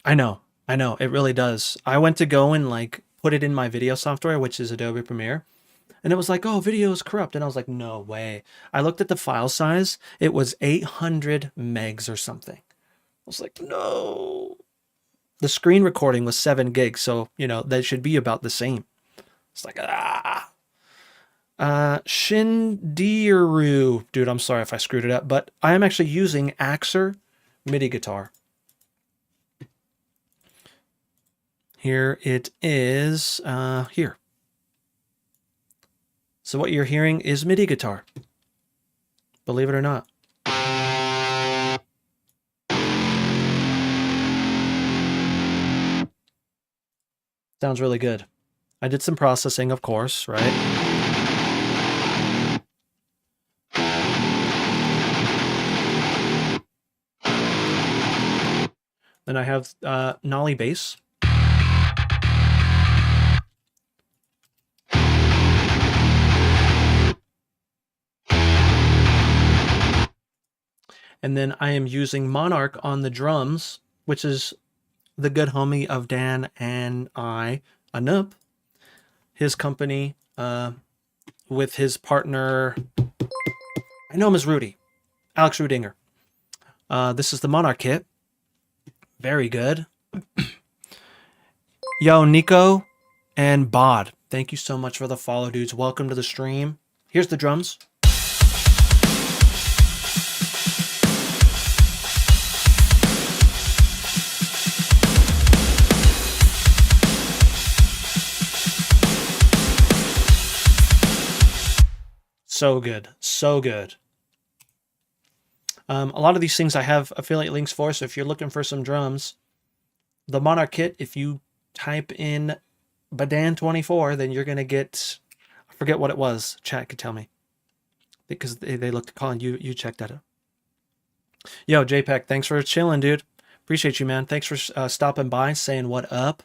I know. It really does. I went to go and like put it in my video software, which is Adobe Premiere. And it was like, oh, video is corrupt. And I was like, no way. I looked at the file size. It was 800 megs or something. I was like, no. The screen recording was 7 gigs. So, you know, that should be about the same. It's like, Shindiru. Dude, I'm sorry if I screwed it up. But I am actually using AXURE MIDI guitar. Here it is. Here. So what you're hearing is MIDI guitar. Believe it or not. Sounds really good. I did some processing, of course, right? Then I have Nolly bass. And then I am using Monarch on the drums, which is the good homie of Dan and I, Anup, his company, with his partner, I know him as Rudy, Alex Rudinger. This is the Monarch kit. Very good. Yo, Nico and Bod, thank you so much for the follow, dudes. Welcome to the stream. Here's the drums. So good. So good. A lot of these things I have affiliate links for, so if you're looking for some drums, the Monarch kit, if you type in Badan24, then you're going to get, I forget what it was. Chat could tell me. Because they looked, Colin, you checked that out. Yo, JPEG, thanks for chilling, dude. Appreciate you, man. Thanks for stopping by, saying what up.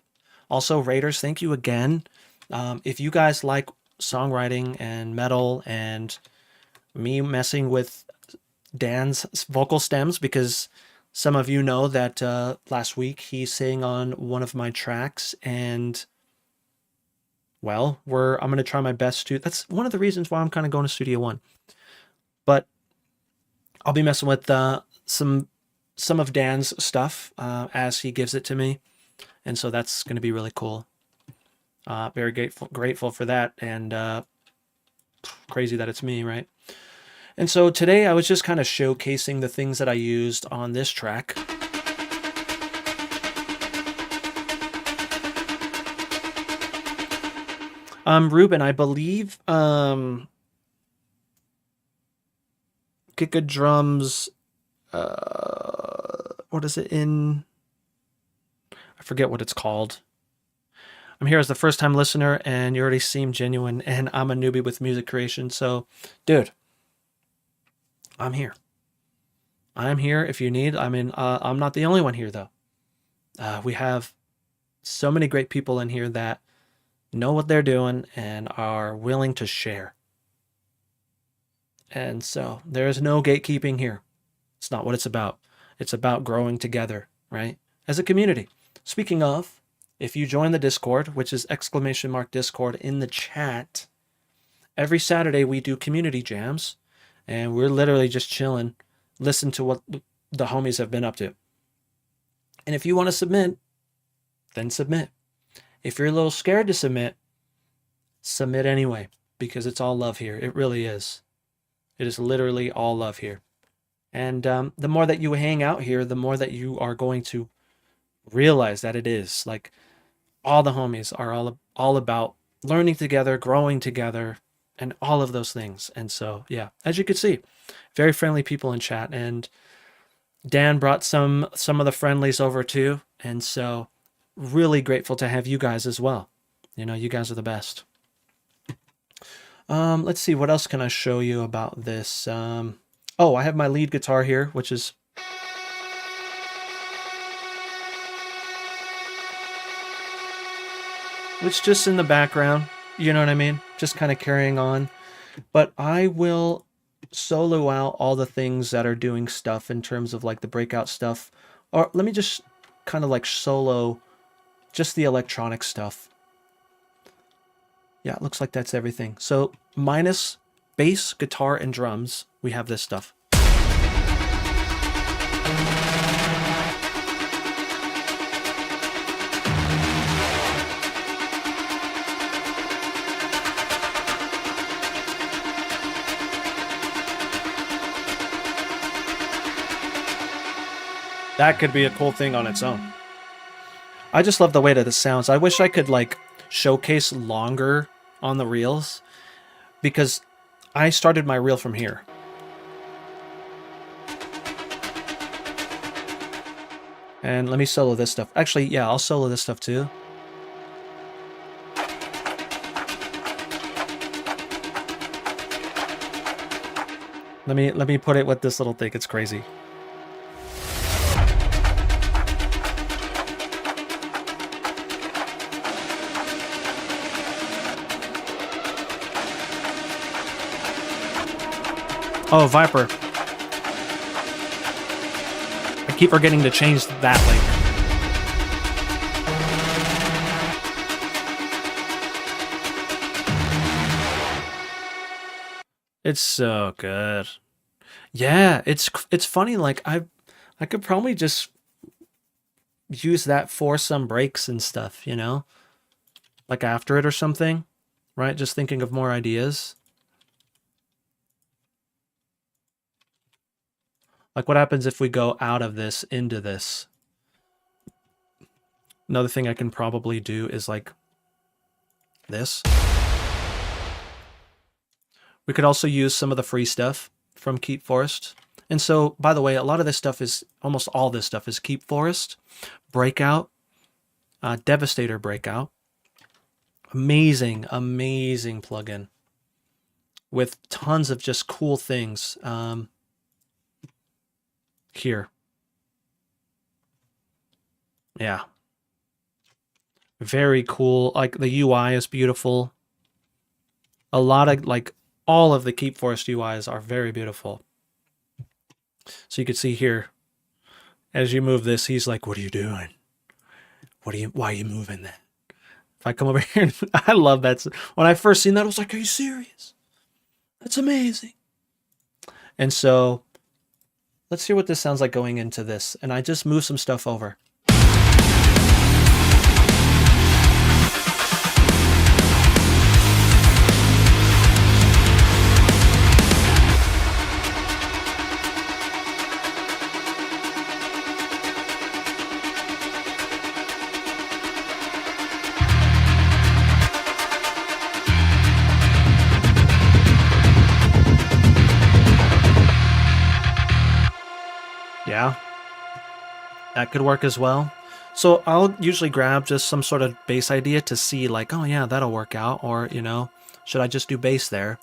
Also, Raiders, thank you again. If you guys like songwriting and metal and me messing with Dan's vocal stems, because some of you know that last week he sang on one of my tracks, and well, I'm going to try my best to. That's one of the reasons why I'm kind of going to Studio One. But I'll be messing with some of Dan's stuff as he gives it to me, and so that's going to be really cool. Very grateful for that, and crazy that it's me, right? And so today I was just kind of showcasing the things that I used on this track. Ruben, I believe Get Good Drums, what is it in? I forget what it's called. I'm here as the first time listener, and you already seem genuine, and I'm a newbie with music creation. So, dude, I'm here. I'm here if you need. I mean, I'm not the only one here, though. We have so many great people in here that know what they're doing and are willing to share. And so there is no gatekeeping here. It's not what it's about. It's about growing together, right? As a community. Speaking of, if you join the Discord, which is !Discord in the chat, every Saturday we do community jams, and we're literally just chilling, listen to what the homies have been up to. And if you want to submit, then submit. If you're a little scared to submit anyway, because it's all love here. It really is. It is literally all love here. And the more that you hang out here, the more that you are going to realize that it is. Like, all the homies are all about learning together, growing together, and all of those things. And so, yeah, as you can see, very friendly people in chat. And Dan brought some of the friendlies over too. And so, really grateful to have you guys as well. You know, you guys are the best. Let's see, what else can I show you about this? Oh, I have my lead guitar here, which is just in the background, you know what I mean? Just kind of carrying on. But I will solo out all the things that are doing stuff in terms of like the breakout stuff. Or let me just kind of like solo just the electronic stuff. Yeah, it looks like that's everything. So minus bass, guitar, and drums, we have this stuff. That could be a cool thing on its own. I just love the way that it sounds. I wish I could like showcase longer on the reels, because I started my reel from here. And let me solo this stuff. Actually, yeah, I'll solo this stuff too. Let me put it with this little thing. It's crazy. Oh, Viper. I keep forgetting to change that link. It's so good. Yeah, it's funny. Like I could probably just use that for some breaks and stuff, you know, like after it or something, right? Just thinking of more ideas. Like what happens if we go out of this into this? Another thing I can probably do is like this. We could also use some of the free stuff from Keep Forest. And so, by the way, a lot of this stuff is, almost all this stuff is Keep Forest, Breakout, Devastator Breakout. Amazing, amazing plugin with tons of just cool things. Here. Yeah. Very cool. Like the UI is beautiful. A lot of like all of the Keep Forest UIs are very beautiful. So you can see here, as you move this, he's like, "What are you doing? Why are you moving that?" If I come over here, I love that. When I first seen that, I was like, "Are you serious? That's amazing." And so let's hear what this sounds like going into this. And I just move some stuff over. Yeah, that could work as well. So I'll usually grab just some sort of bass idea to see like, oh yeah, that'll work out. Or, you know, should I just do bass there?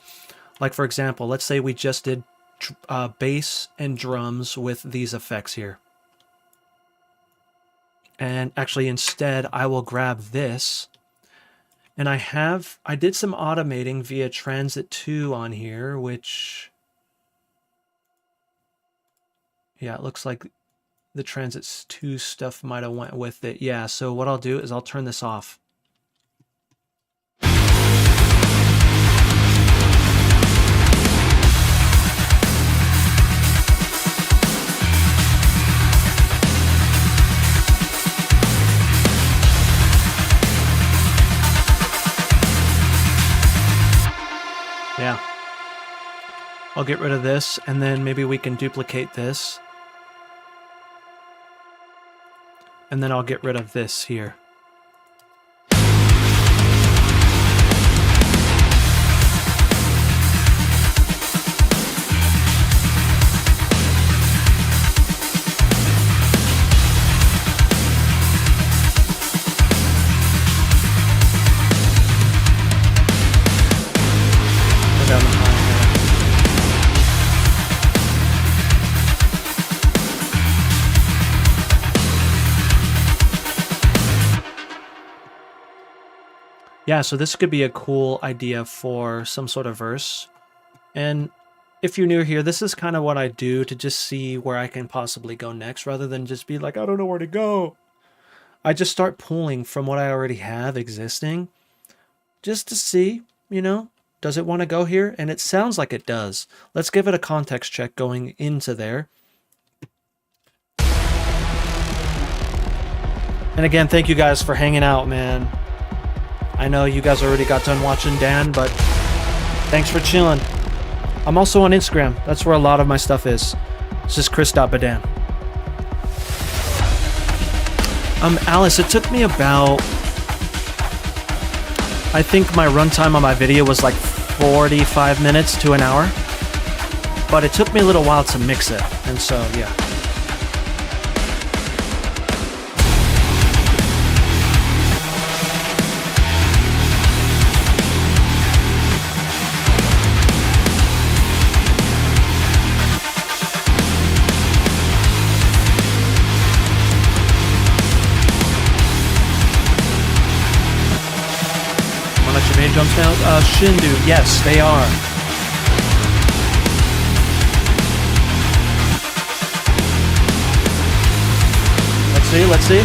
Like, for example, let's say we just did bass and drums with these effects here. And actually instead I will grab this. And I did some automating via Transit 2 on here, which, yeah, it looks like the Transit 2 stuff might have went with it. Yeah, so what I'll do is I'll turn this off. Yeah. I'll get rid of this, and then maybe we can duplicate this. And then I'll get rid of this here. Down the hi-hat. Yeah, so this could be a cool idea for some sort of verse. And if you're new here, this is kind of what I do to just see where I can possibly go next, rather than just be like, I don't know where to go. I just start pulling from what I already have existing, just to see, you know, does it want to go here? And it sounds like it does. Let's give it a context check going into there. And again, thank you guys for hanging out, man. I know you guys already got done watching Dan, but thanks for chilling. I'm also on Instagram. That's where a lot of my stuff is. It's just chris.badan. Alice, it took me about, I think my runtime on my video was like 45 minutes to an hour, but it took me a little while to mix it, and so yeah. drums now? Shindu, yes, they are. Let's see.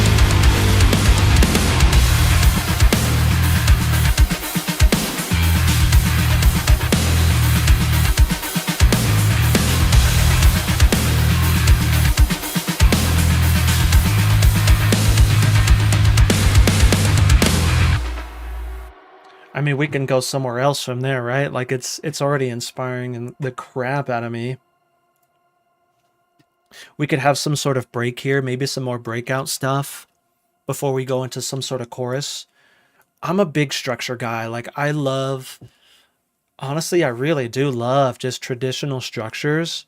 I mean, we can go somewhere else from there, right? Like it's already inspiring the crap out of me. We could have some sort of break here, maybe some more breakout stuff before we go into some sort of chorus. I'm a big structure guy. Like I love, honestly, I really do love just traditional structures,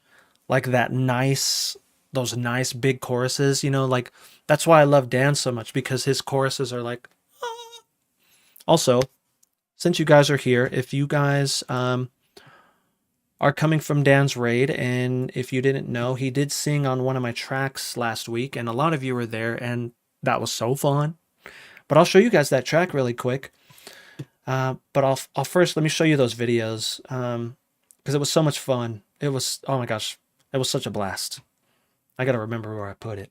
like that nice, those nice big choruses, you know, like that's why I love Dan so much, because his choruses are like, ah. Also, since you guys are here, if you guys are coming from Dan's raid, and if you didn't know, he did sing on one of my tracks last week, and a lot of you were there, and that was so fun. But I'll show you guys that track really quick. But I'll first, let me show you those videos, because it was so much fun. It was, oh my gosh, it was such a blast. I gotta remember where I put it.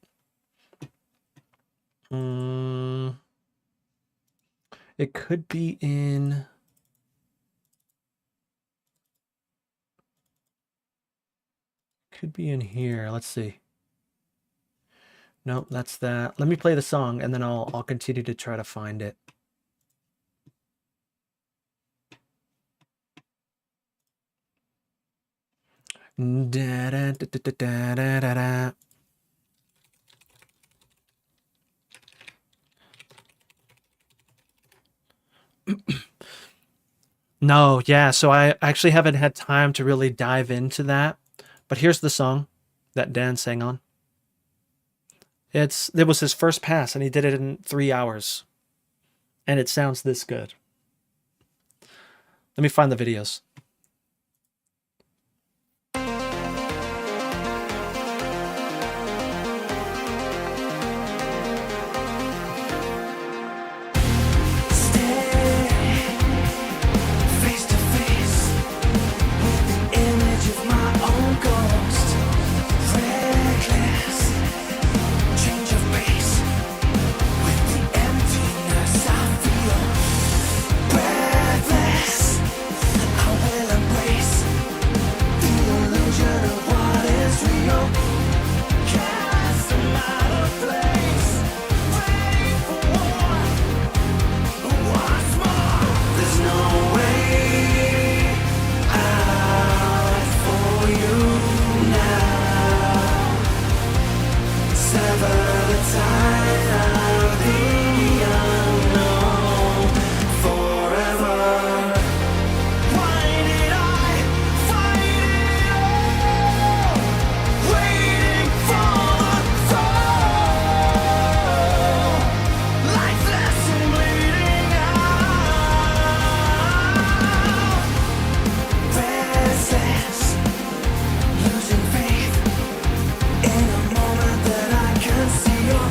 It could be in... Could be in here. Let's see. Nope, that's that. Let me play the song, and then I'll continue to try to find it. Da, da, da, da, da, da, da, da. No, yeah, so I actually haven't had time to really dive into that. But here's the song that Dan sang on. It was his first pass, and he did it in 3 hours. And it sounds this good. Let me find the videos.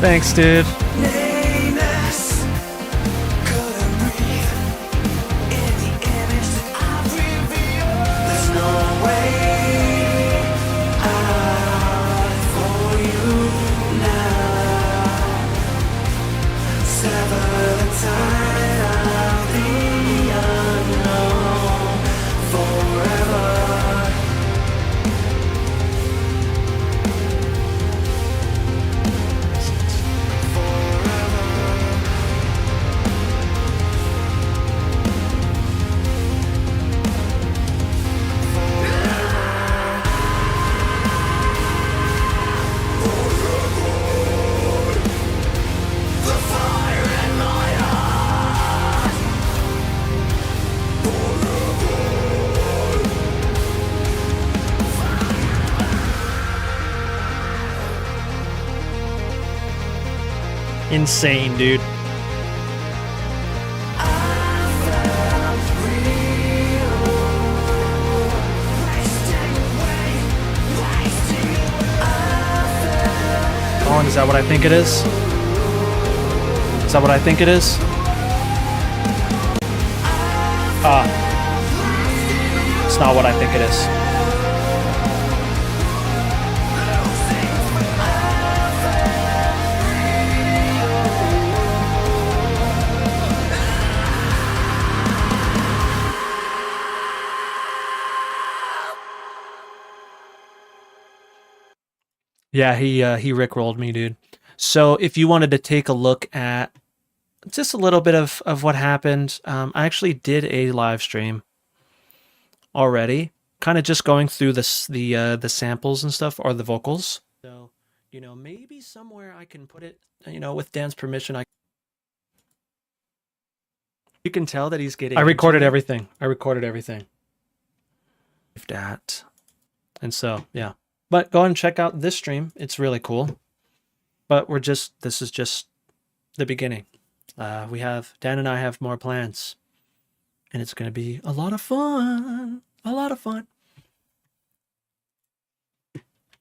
Thanks, dude. Insane, dude. Colin, is that what I think it is? Is that what I think it is? It's not what I think it is. Yeah, he rickrolled me, dude. So if you wanted to take a look at just a little bit of what happened, I actually did a live stream already, kind of just going through the samples and stuff, or the vocals. So, you know, maybe somewhere I can put it, you know, with Dan's permission. You can tell that he's getting. I recorded everything. That, and so yeah. But go ahead and check out this stream. It's really cool. But this is just the beginning. Dan and I have more plans. And it's going to be a lot of fun. A lot of fun.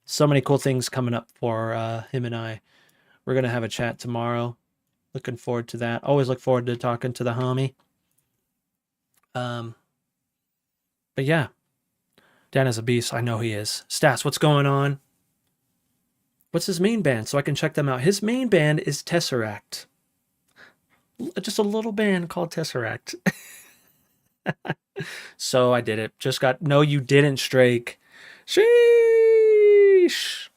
So many cool things coming up for him and I. We're going to have a chat tomorrow. Looking forward to that. Always look forward to talking to the homie. But yeah. Dan is a beast. I know he is. Stats, what's going on? What's his main band? So I can check them out. His main band is Tesseract. Just a little band called Tesseract. So I did it. No, you didn't, Strake. Sheesh.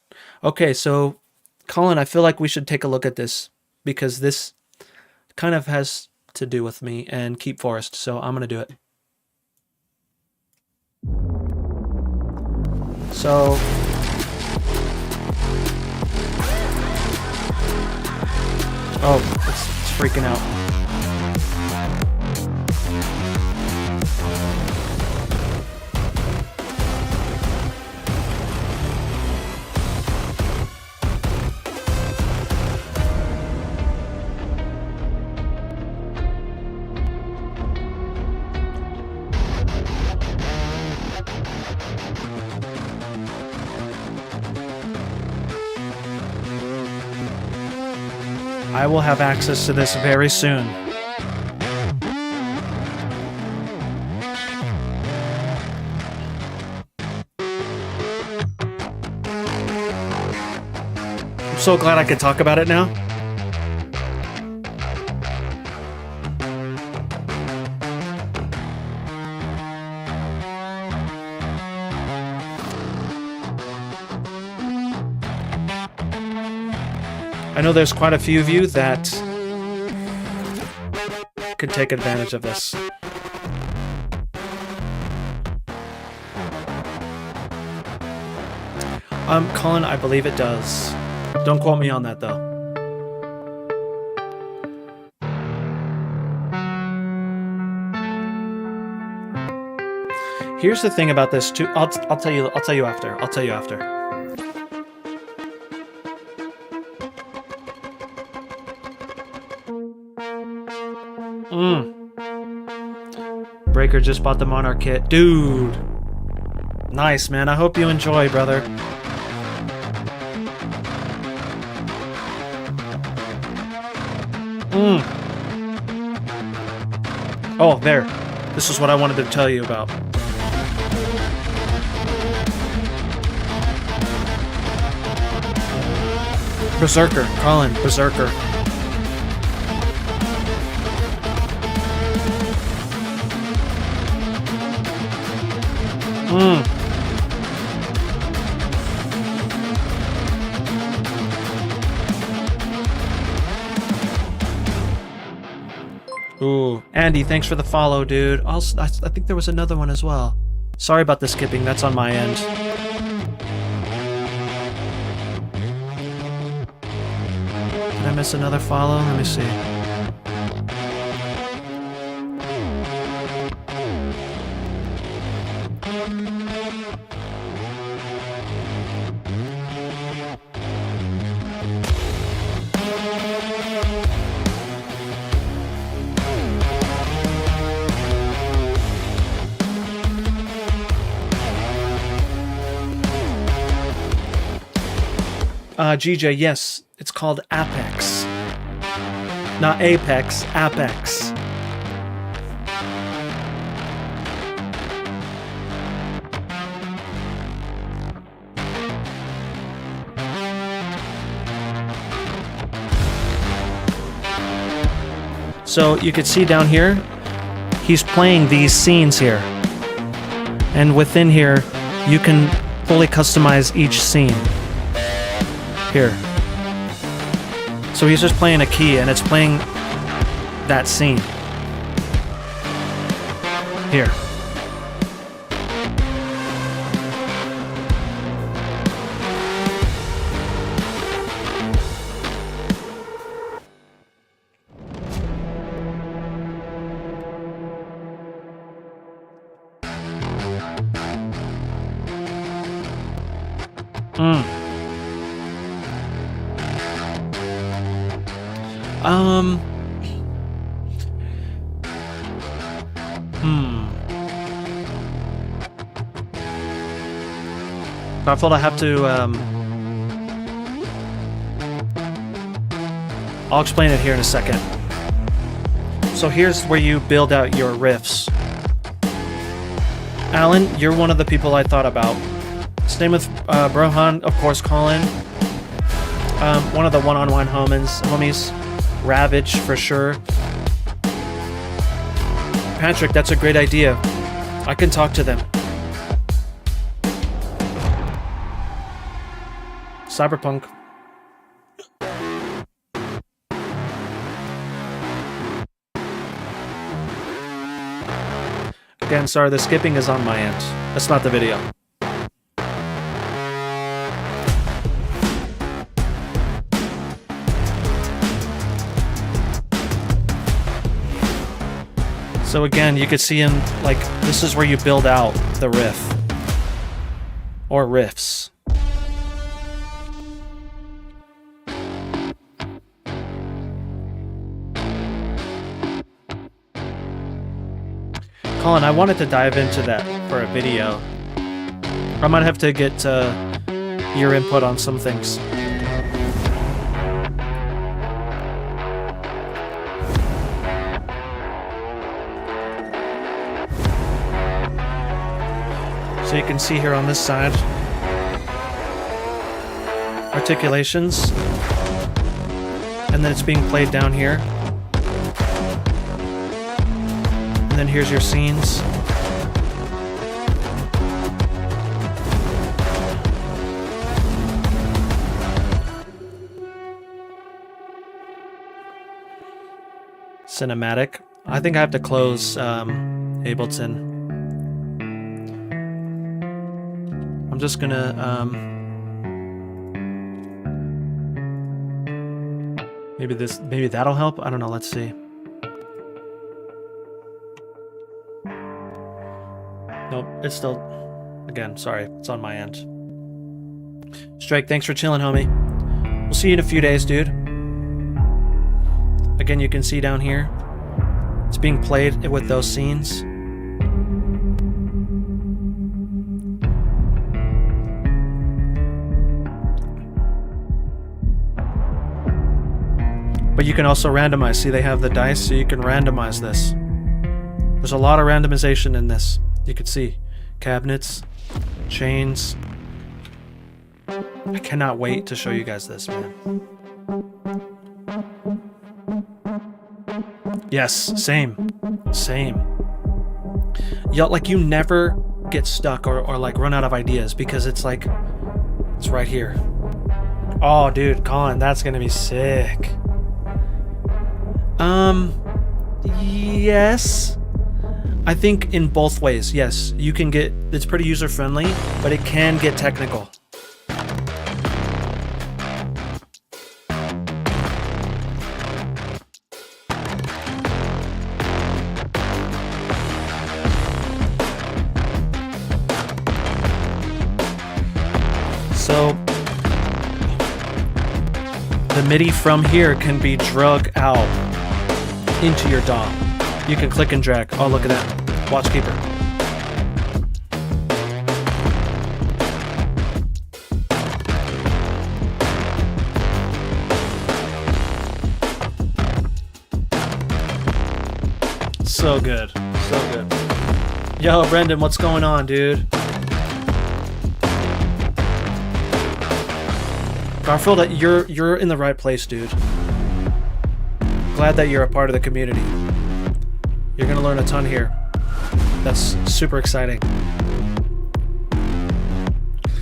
Okay, so Colin, I feel like we should take a look at this because this kind of has to do with me and Keep Forest. So I'm going to do it. So it's freaking out. I will have access to this very soon. I'm so glad I could talk about it now. I know there's quite a few of you that could take advantage of this. Colin, I believe it does. Don't quote me on that though. Here's the thing about this too. I'll tell you after. I'll tell you after. Breaker just bought the Monarch kit. Dude. Nice, man. I hope you enjoy, brother. Oh, there. This is what I wanted to tell you about. Berserker. Colin, Berserker. Ooh, Andy, thanks for the follow, dude. I think there was another one as well. Sorry about the skipping, that's on my end. Did I miss another follow? Let me see. GJ, yes, it's called Apex. Not Apex, Apex. So you could see down here, he's playing these scenes here. And within here, you can fully customize each scene. Here. So he's just playing a key and it's playing that scene. Here. I thought I have to, I'll explain it here in a second. So here's where you build out your riffs. Alan, you're one of the people I thought about. Same with Brohan, of course, Colin. One of the one-on-one homies. Ravage, for sure. Patrick, that's a great idea. I can talk to them. Cyberpunk. Again, sorry, the skipping is on my end. That's not the video. So again, you could see in, like, this is where you build out the riff. Or riffs. Colin, I wanted to dive into that for a video. I might have to get your input on some things. So you can see here on this side, articulations, and then it's being played down here. And then here's your scenes. Cinematic. I think I have to close Ableton. I'm just gonna maybe that'll help. I don't know. Let's see. Nope, it's still, again, sorry, it's on my end. Strike, thanks for chilling, homie. We'll see you in a few days, dude. Again, you can see down here, it's being played with those scenes. But you can also randomize. See, they have the dice, so you can randomize this. There's a lot of randomization in this. You can see cabinets, chains. I cannot wait to show you guys this, man. Yes, same. Like you never get stuck or like run out of ideas because it's like, it's right here. Oh, dude, Colin, that's gonna be sick. Yes. I think in both ways, yes. You can get, it's pretty user-friendly, but it can get technical. So, the MIDI from here can be drug out into your DAW. You can click and drag. Oh, look at that. Watchkeeper. So good. So good. Yo, Brendan, what's going on, dude? Garfield, you're in the right place, dude. glad that you're a part of the community. You're gonna learn a ton here. That's super exciting.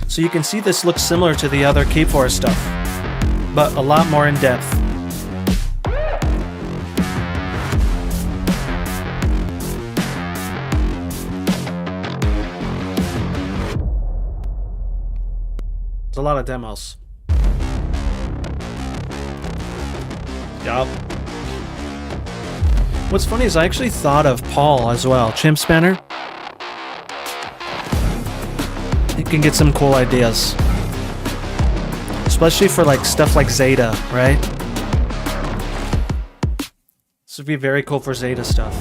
So you can see this looks similar to the other Keyforce stuff, but a lot more in depth. It's a lot of demos. Yup. What's funny is I actually thought of Paul as well, Chimp Spanner. You can get some cool ideas, especially for like stuff like Zeta, right? This would be very cool for Zeta stuff.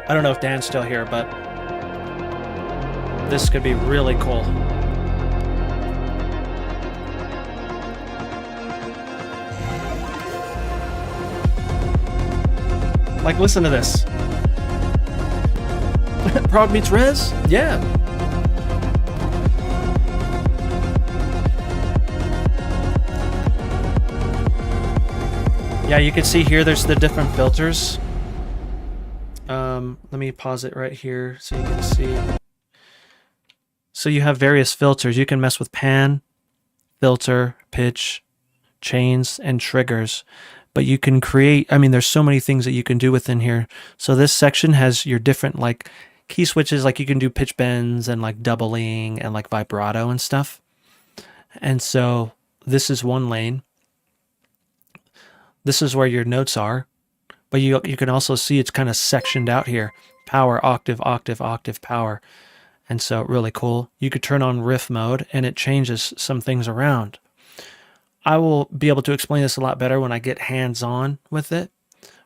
I don't know if Dan's still here, but this could be really cool. Like, listen to this. Prog meets Res? Yeah. Yeah, you can see here there's the different filters. Let me pause it right here so you can see. So you have various filters. You can mess with pan, filter, pitch, chains, and triggers. But you can create, I mean, there's so many things that you can do within here. So this section has your different like key switches, like you can do pitch bends and like doubling and like vibrato and stuff. And so this is one lane. This is where your notes are, but you can also see it's kind of sectioned out here. Power, octave, octave, octave, power. And so really cool. You could turn on riff mode and it changes some things around. I will be able to explain this a lot better when I get hands-on with it.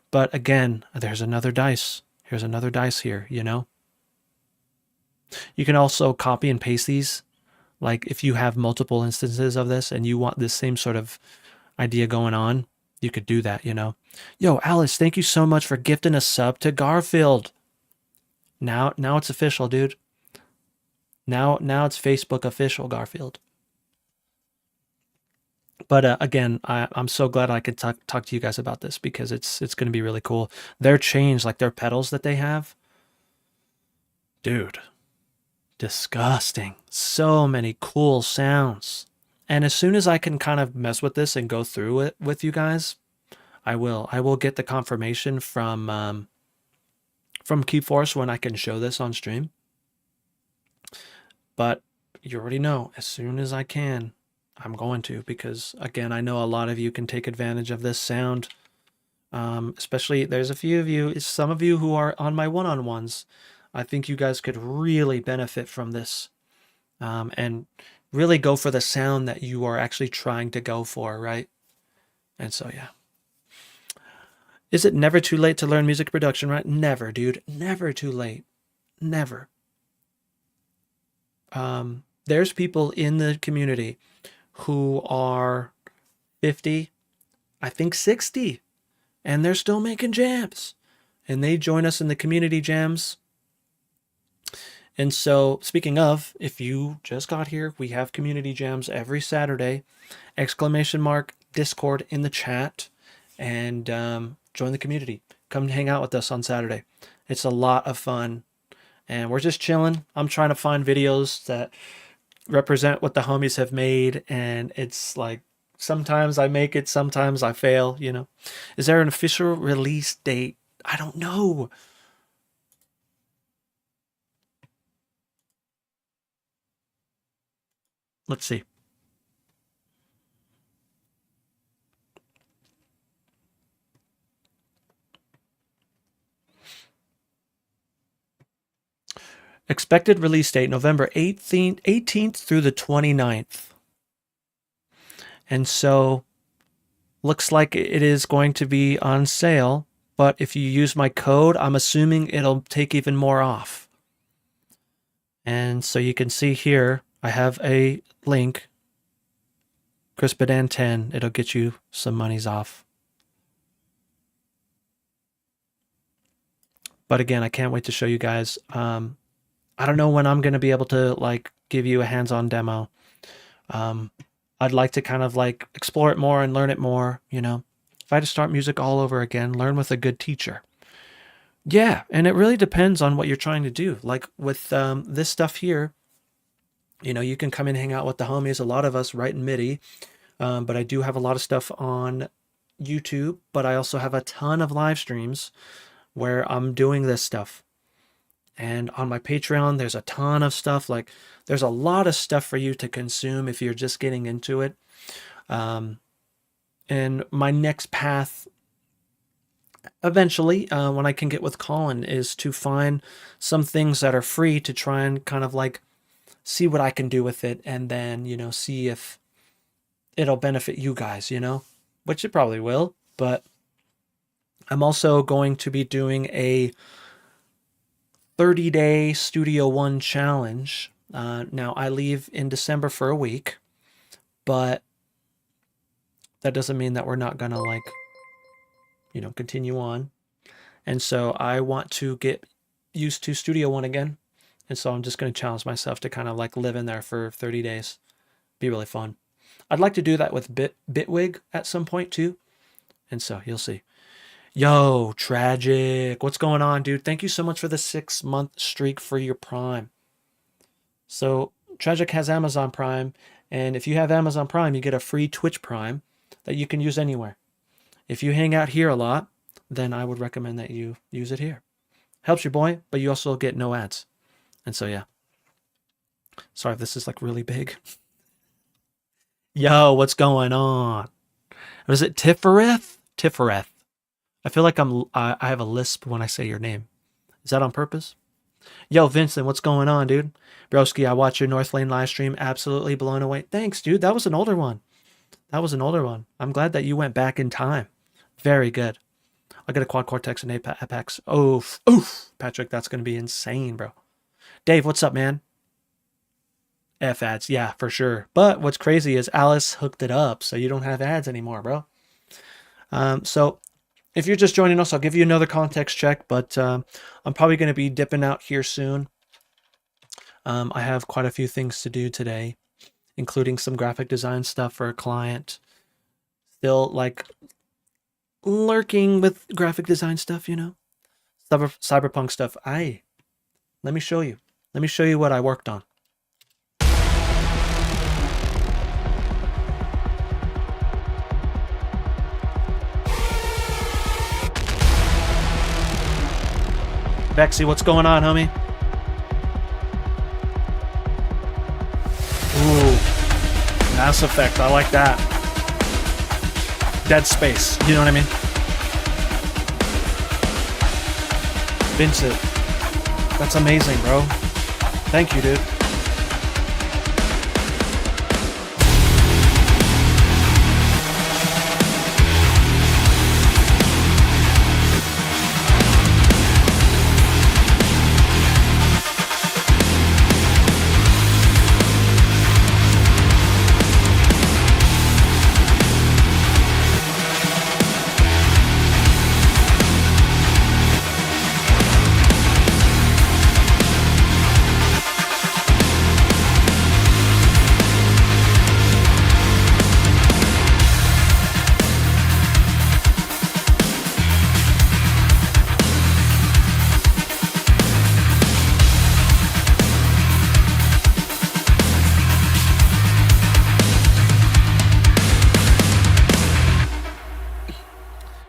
But again, there's another dice. Here's another dice here, you know? You can also copy and paste these. Like if you have multiple instances of this and you want this same sort of idea going on, you could do that, you know? Yo, Alice, thank you so much for gifting a sub to Garfield. Now it's official, dude. Now it's Facebook official, Garfield. But again, I'm so glad I could talk to you guys about this because it's going to be really cool. Their change, like their pedals that they have, dude, disgusting. So many cool sounds. And as soon as I can kind of mess with this and go through it with you guys, I will. I will get the confirmation from Keyforce when I can show this on stream. But you already know, as soon as I can, I'm going to, because again, I know a lot of you can take advantage of this sound. Especially there's a few of you, some of you who are on my one-on-ones. I think you guys could really benefit from this, and really go for the sound that you are actually trying to go for, right? And so, yeah. Is it never too late to learn music production, right? Never, dude. Never too late. Never. There's people in the community who are 50, I think 60, and they're still making jams. And they join us in the community jams. And so, speaking of, if you just got here, we have community jams every Saturday. ! Discord in the chat, and join the community. Come hang out with us on Saturday. It's a lot of fun, and we're just chilling. I'm trying to find videos that represent what the homies have made, and it's like sometimes I make it, sometimes I fail, you know. Is there an official release date? I don't know. Let's see. Expected release date, November 18th through the 29th. And so, looks like it is going to be on sale, but if you use my code, I'm assuming it'll take even more off. And so you can see here, I have a link, Crispadan 10, it'll get you some monies off. But again, I can't wait to show you guys. I don't know when I'm going to be able to like give you a hands-on demo. I'd like to kind of like explore it more and learn it more, you know. If I had to start music all over again, learn with a good teacher. Yeah, and it really depends on what you're trying to do. Like with this stuff here, you know, you can come and hang out with the homies. A lot of us write in MIDI, but I do have a lot of stuff on YouTube, but I also have a ton of live streams where I'm doing this stuff. And on my Patreon, there's a ton of stuff. Like, there's a lot of stuff for you to consume if you're just getting into it. And my next path, eventually, when I can get with Colin, is to find some things that are free to try and kind of like see what I can do with it, and then, you know, see if it'll benefit you guys, you know, which it probably will. But I'm also going to be doing a 30-day Studio One challenge. Now, I leave in December for a week, but that doesn't mean that we're not going to, like, you know, continue on. And so I want to get used to Studio One again. And so I'm just going to challenge myself to kind of like live in there for 30 days. Be really fun. I'd like to do that with Bitwig at some point too. And so you'll see. Yo, Tragic. What's going on, dude? Thank you so much for the 6-month streak for your Prime. So Tragic has Amazon Prime. And if you have Amazon Prime, you get a free Twitch Prime that you can use anywhere. If you hang out here a lot, then I would recommend that you use it here. Helps your boy, but you also get no ads. And so, yeah. Sorry if this is like really big. Yo, what's going on? Was it Tifereth? Tifereth. I feel like I have a lisp when I say your name. Is that on purpose? Yo, Vincent, what's going on, dude? Broski, I watched your North Lane live stream. Absolutely blown away. Thanks, dude. That was an older one. That was an older one. I'm glad that you went back in time. Very good. I got a quad cortex and apex. Oof. Oof. Patrick, that's going to be insane, bro. Dave, what's up, man? F ads. Yeah, for sure. But what's crazy is Alice hooked it up, so you don't have ads anymore, bro. So if you're just joining us, I'll give you another context check, but I'm probably going to be dipping out here soon. I have quite a few things to do today, including some graphic design stuff for a client. Still, like, lurking with graphic design stuff, you know? Cyberpunk stuff. Let me show you. Let me show you what I worked on. Bexy, what's going on, homie? Ooh, Mass Effect, I like that. Dead Space, you know what I mean? Vincent, that's amazing, bro. Thank you, dude.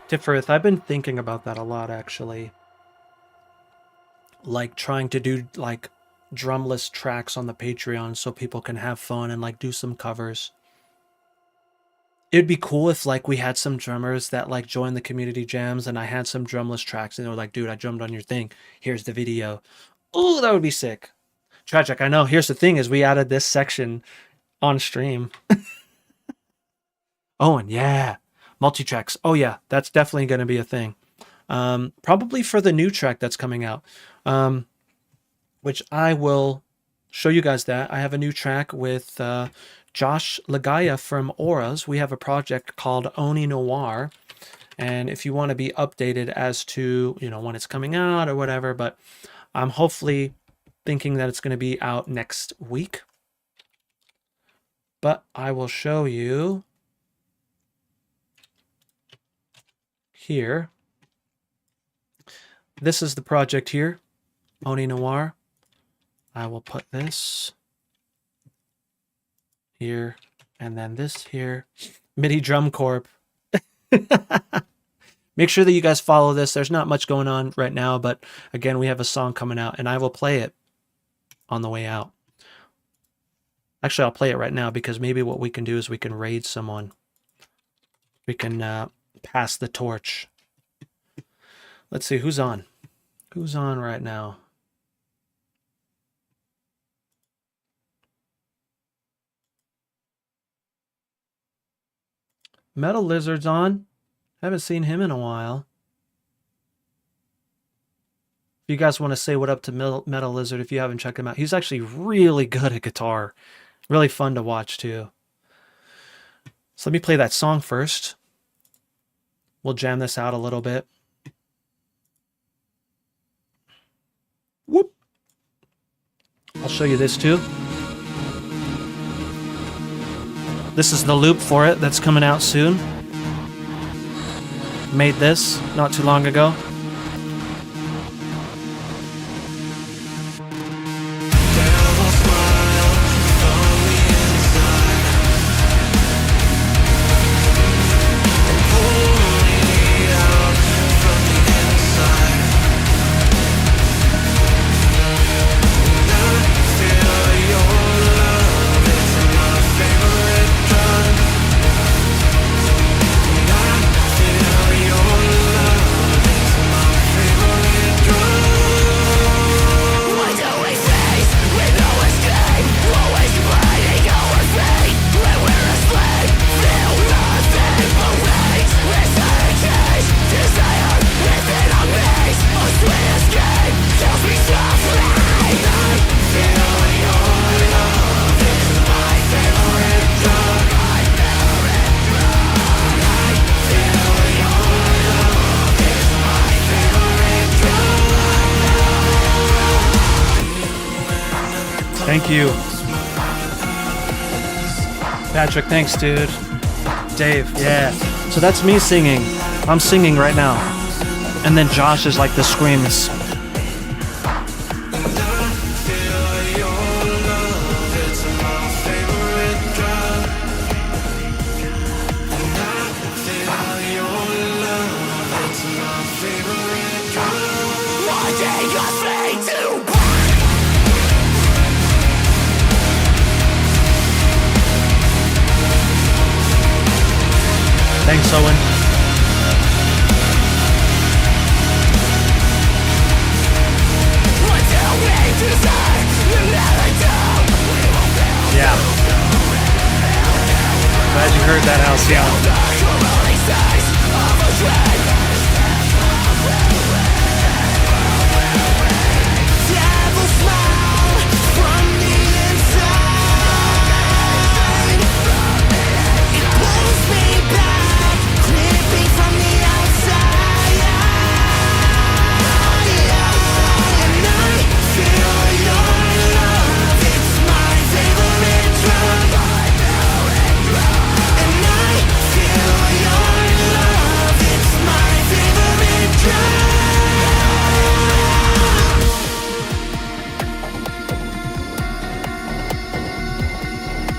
Tiffereth, I've been thinking about that a lot, actually. Like, trying to do, like, drumless tracks on the Patreon so people can have fun and, like, do some covers. It'd be cool if, like, we had some drummers that, like, joined the community jams and I had some drumless tracks and they were like, dude, I drummed on your thing. Here's the video. Oh, that would be sick. Tragic, I know. Here's the thing is we added this section on stream. Owen, yeah. Multi-tracks. Oh, yeah. That's definitely going to be a thing. Probably for the new track that's coming out. Which I will show you guys that. I have a new track with Josh Lagaya from Auras. We have a project called Oni Noir. And if you want to be updated as to, you know, when it's coming out or whatever, but I'm hopefully thinking that it's going to be out next week. but I will show you here. This is the project here, Oni Noir. I will put this here, and then this here. MIDI Drum Corp. Make sure that you guys follow this. There's not much going on right now, but again, we have a song coming out, and I will play it on the way out. Actually, I'll play it right now, because maybe what we can do is we can raid someone. We can pass the torch. Let's see, who's on? Who's on right now? Metal Lizard's on. Haven't seen him in a while. If you guys want to say what up to Metal Lizard, if you haven't checked him out, he's actually really good at guitar. Really fun to watch too. So let me play that song first. We'll jam this out a little bit. Whoop. I'll show you this too. This is the loop for it that's coming out soon. Made this not too long ago. Thank you. Patrick, thanks, dude. Dave, yeah. So that's me singing. I'm singing right now. And then Josh is like the screams. Thanks, Owen. Yeah. Glad you heard that, Halcyon.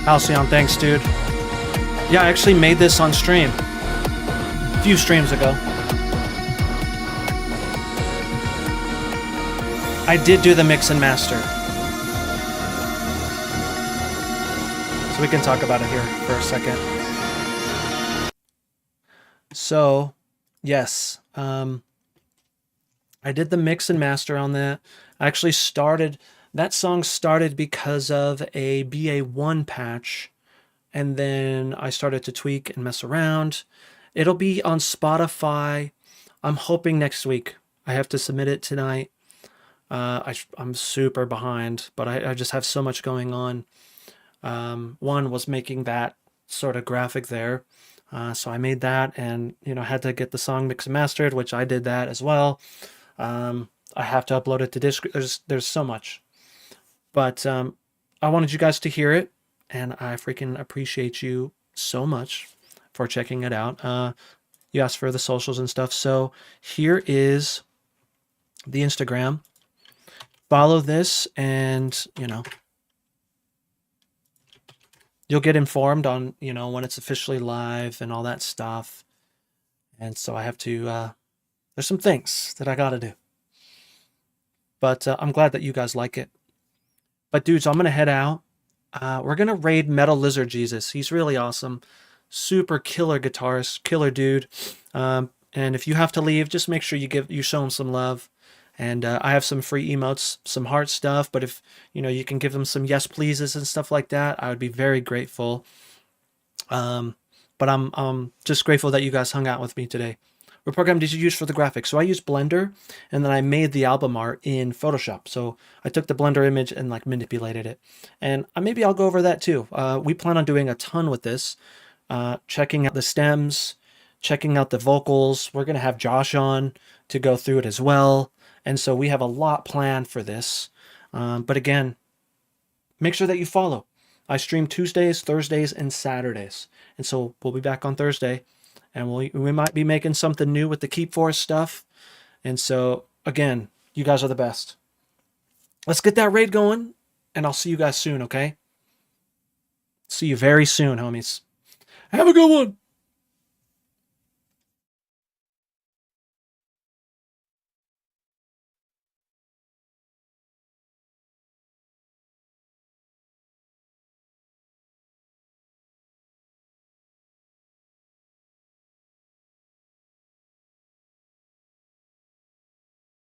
Halcyon, thanks, dude. Yeah, I actually made this on stream. A few streams ago. I did do the mix and master. So we can talk about it here for a second. So, yes. I did the mix and master on that. I actually started... That song started because of a BA1 patch, and then I started to tweak and mess around. It'll be on Spotify. I'm hoping next week. I have to submit it tonight. I'm super behind, but I just have so much going on. One was making that sort of graphic there. So I made that and, had to get the song mixed and mastered, which I did that as well. I have to upload it to disk. There's so much. But I wanted you guys to hear it. and I freaking appreciate you so much for checking it out. You asked for the socials and stuff, so here is the Instagram. Follow this, and you'll get informed on when it's officially live and all that stuff. And so I have to there's some things that I gotta do, but I'm glad that you guys like it. But dudes, I'm gonna head out. We're gonna raid Metal Lizard Jesus. He's really awesome, super killer guitarist, killer dude. And if you have to leave, just make sure you show him some love. And I have some free emotes, some heart stuff. But if you can give them some yes pleases and stuff like that, I would be very grateful. But I'm just grateful that you guys hung out with me today. What program did you use for the graphics? So I used Blender, and then I made the album art in Photoshop. So I took the Blender image and like manipulated it. And maybe I'll go over that too. We plan on doing a ton with this, checking out the stems, checking out the vocals. We're going to have Josh on to go through it as well. And so we have a lot planned for this. But again, make sure that you follow. I stream Tuesdays, Thursdays, and Saturdays. And so we'll be back on Thursday. And we might be making something new with the Keep Force stuff. And so, again, you guys are the best. Let's get that raid going, and I'll see you guys soon, okay? See you very soon, homies. Have a good one!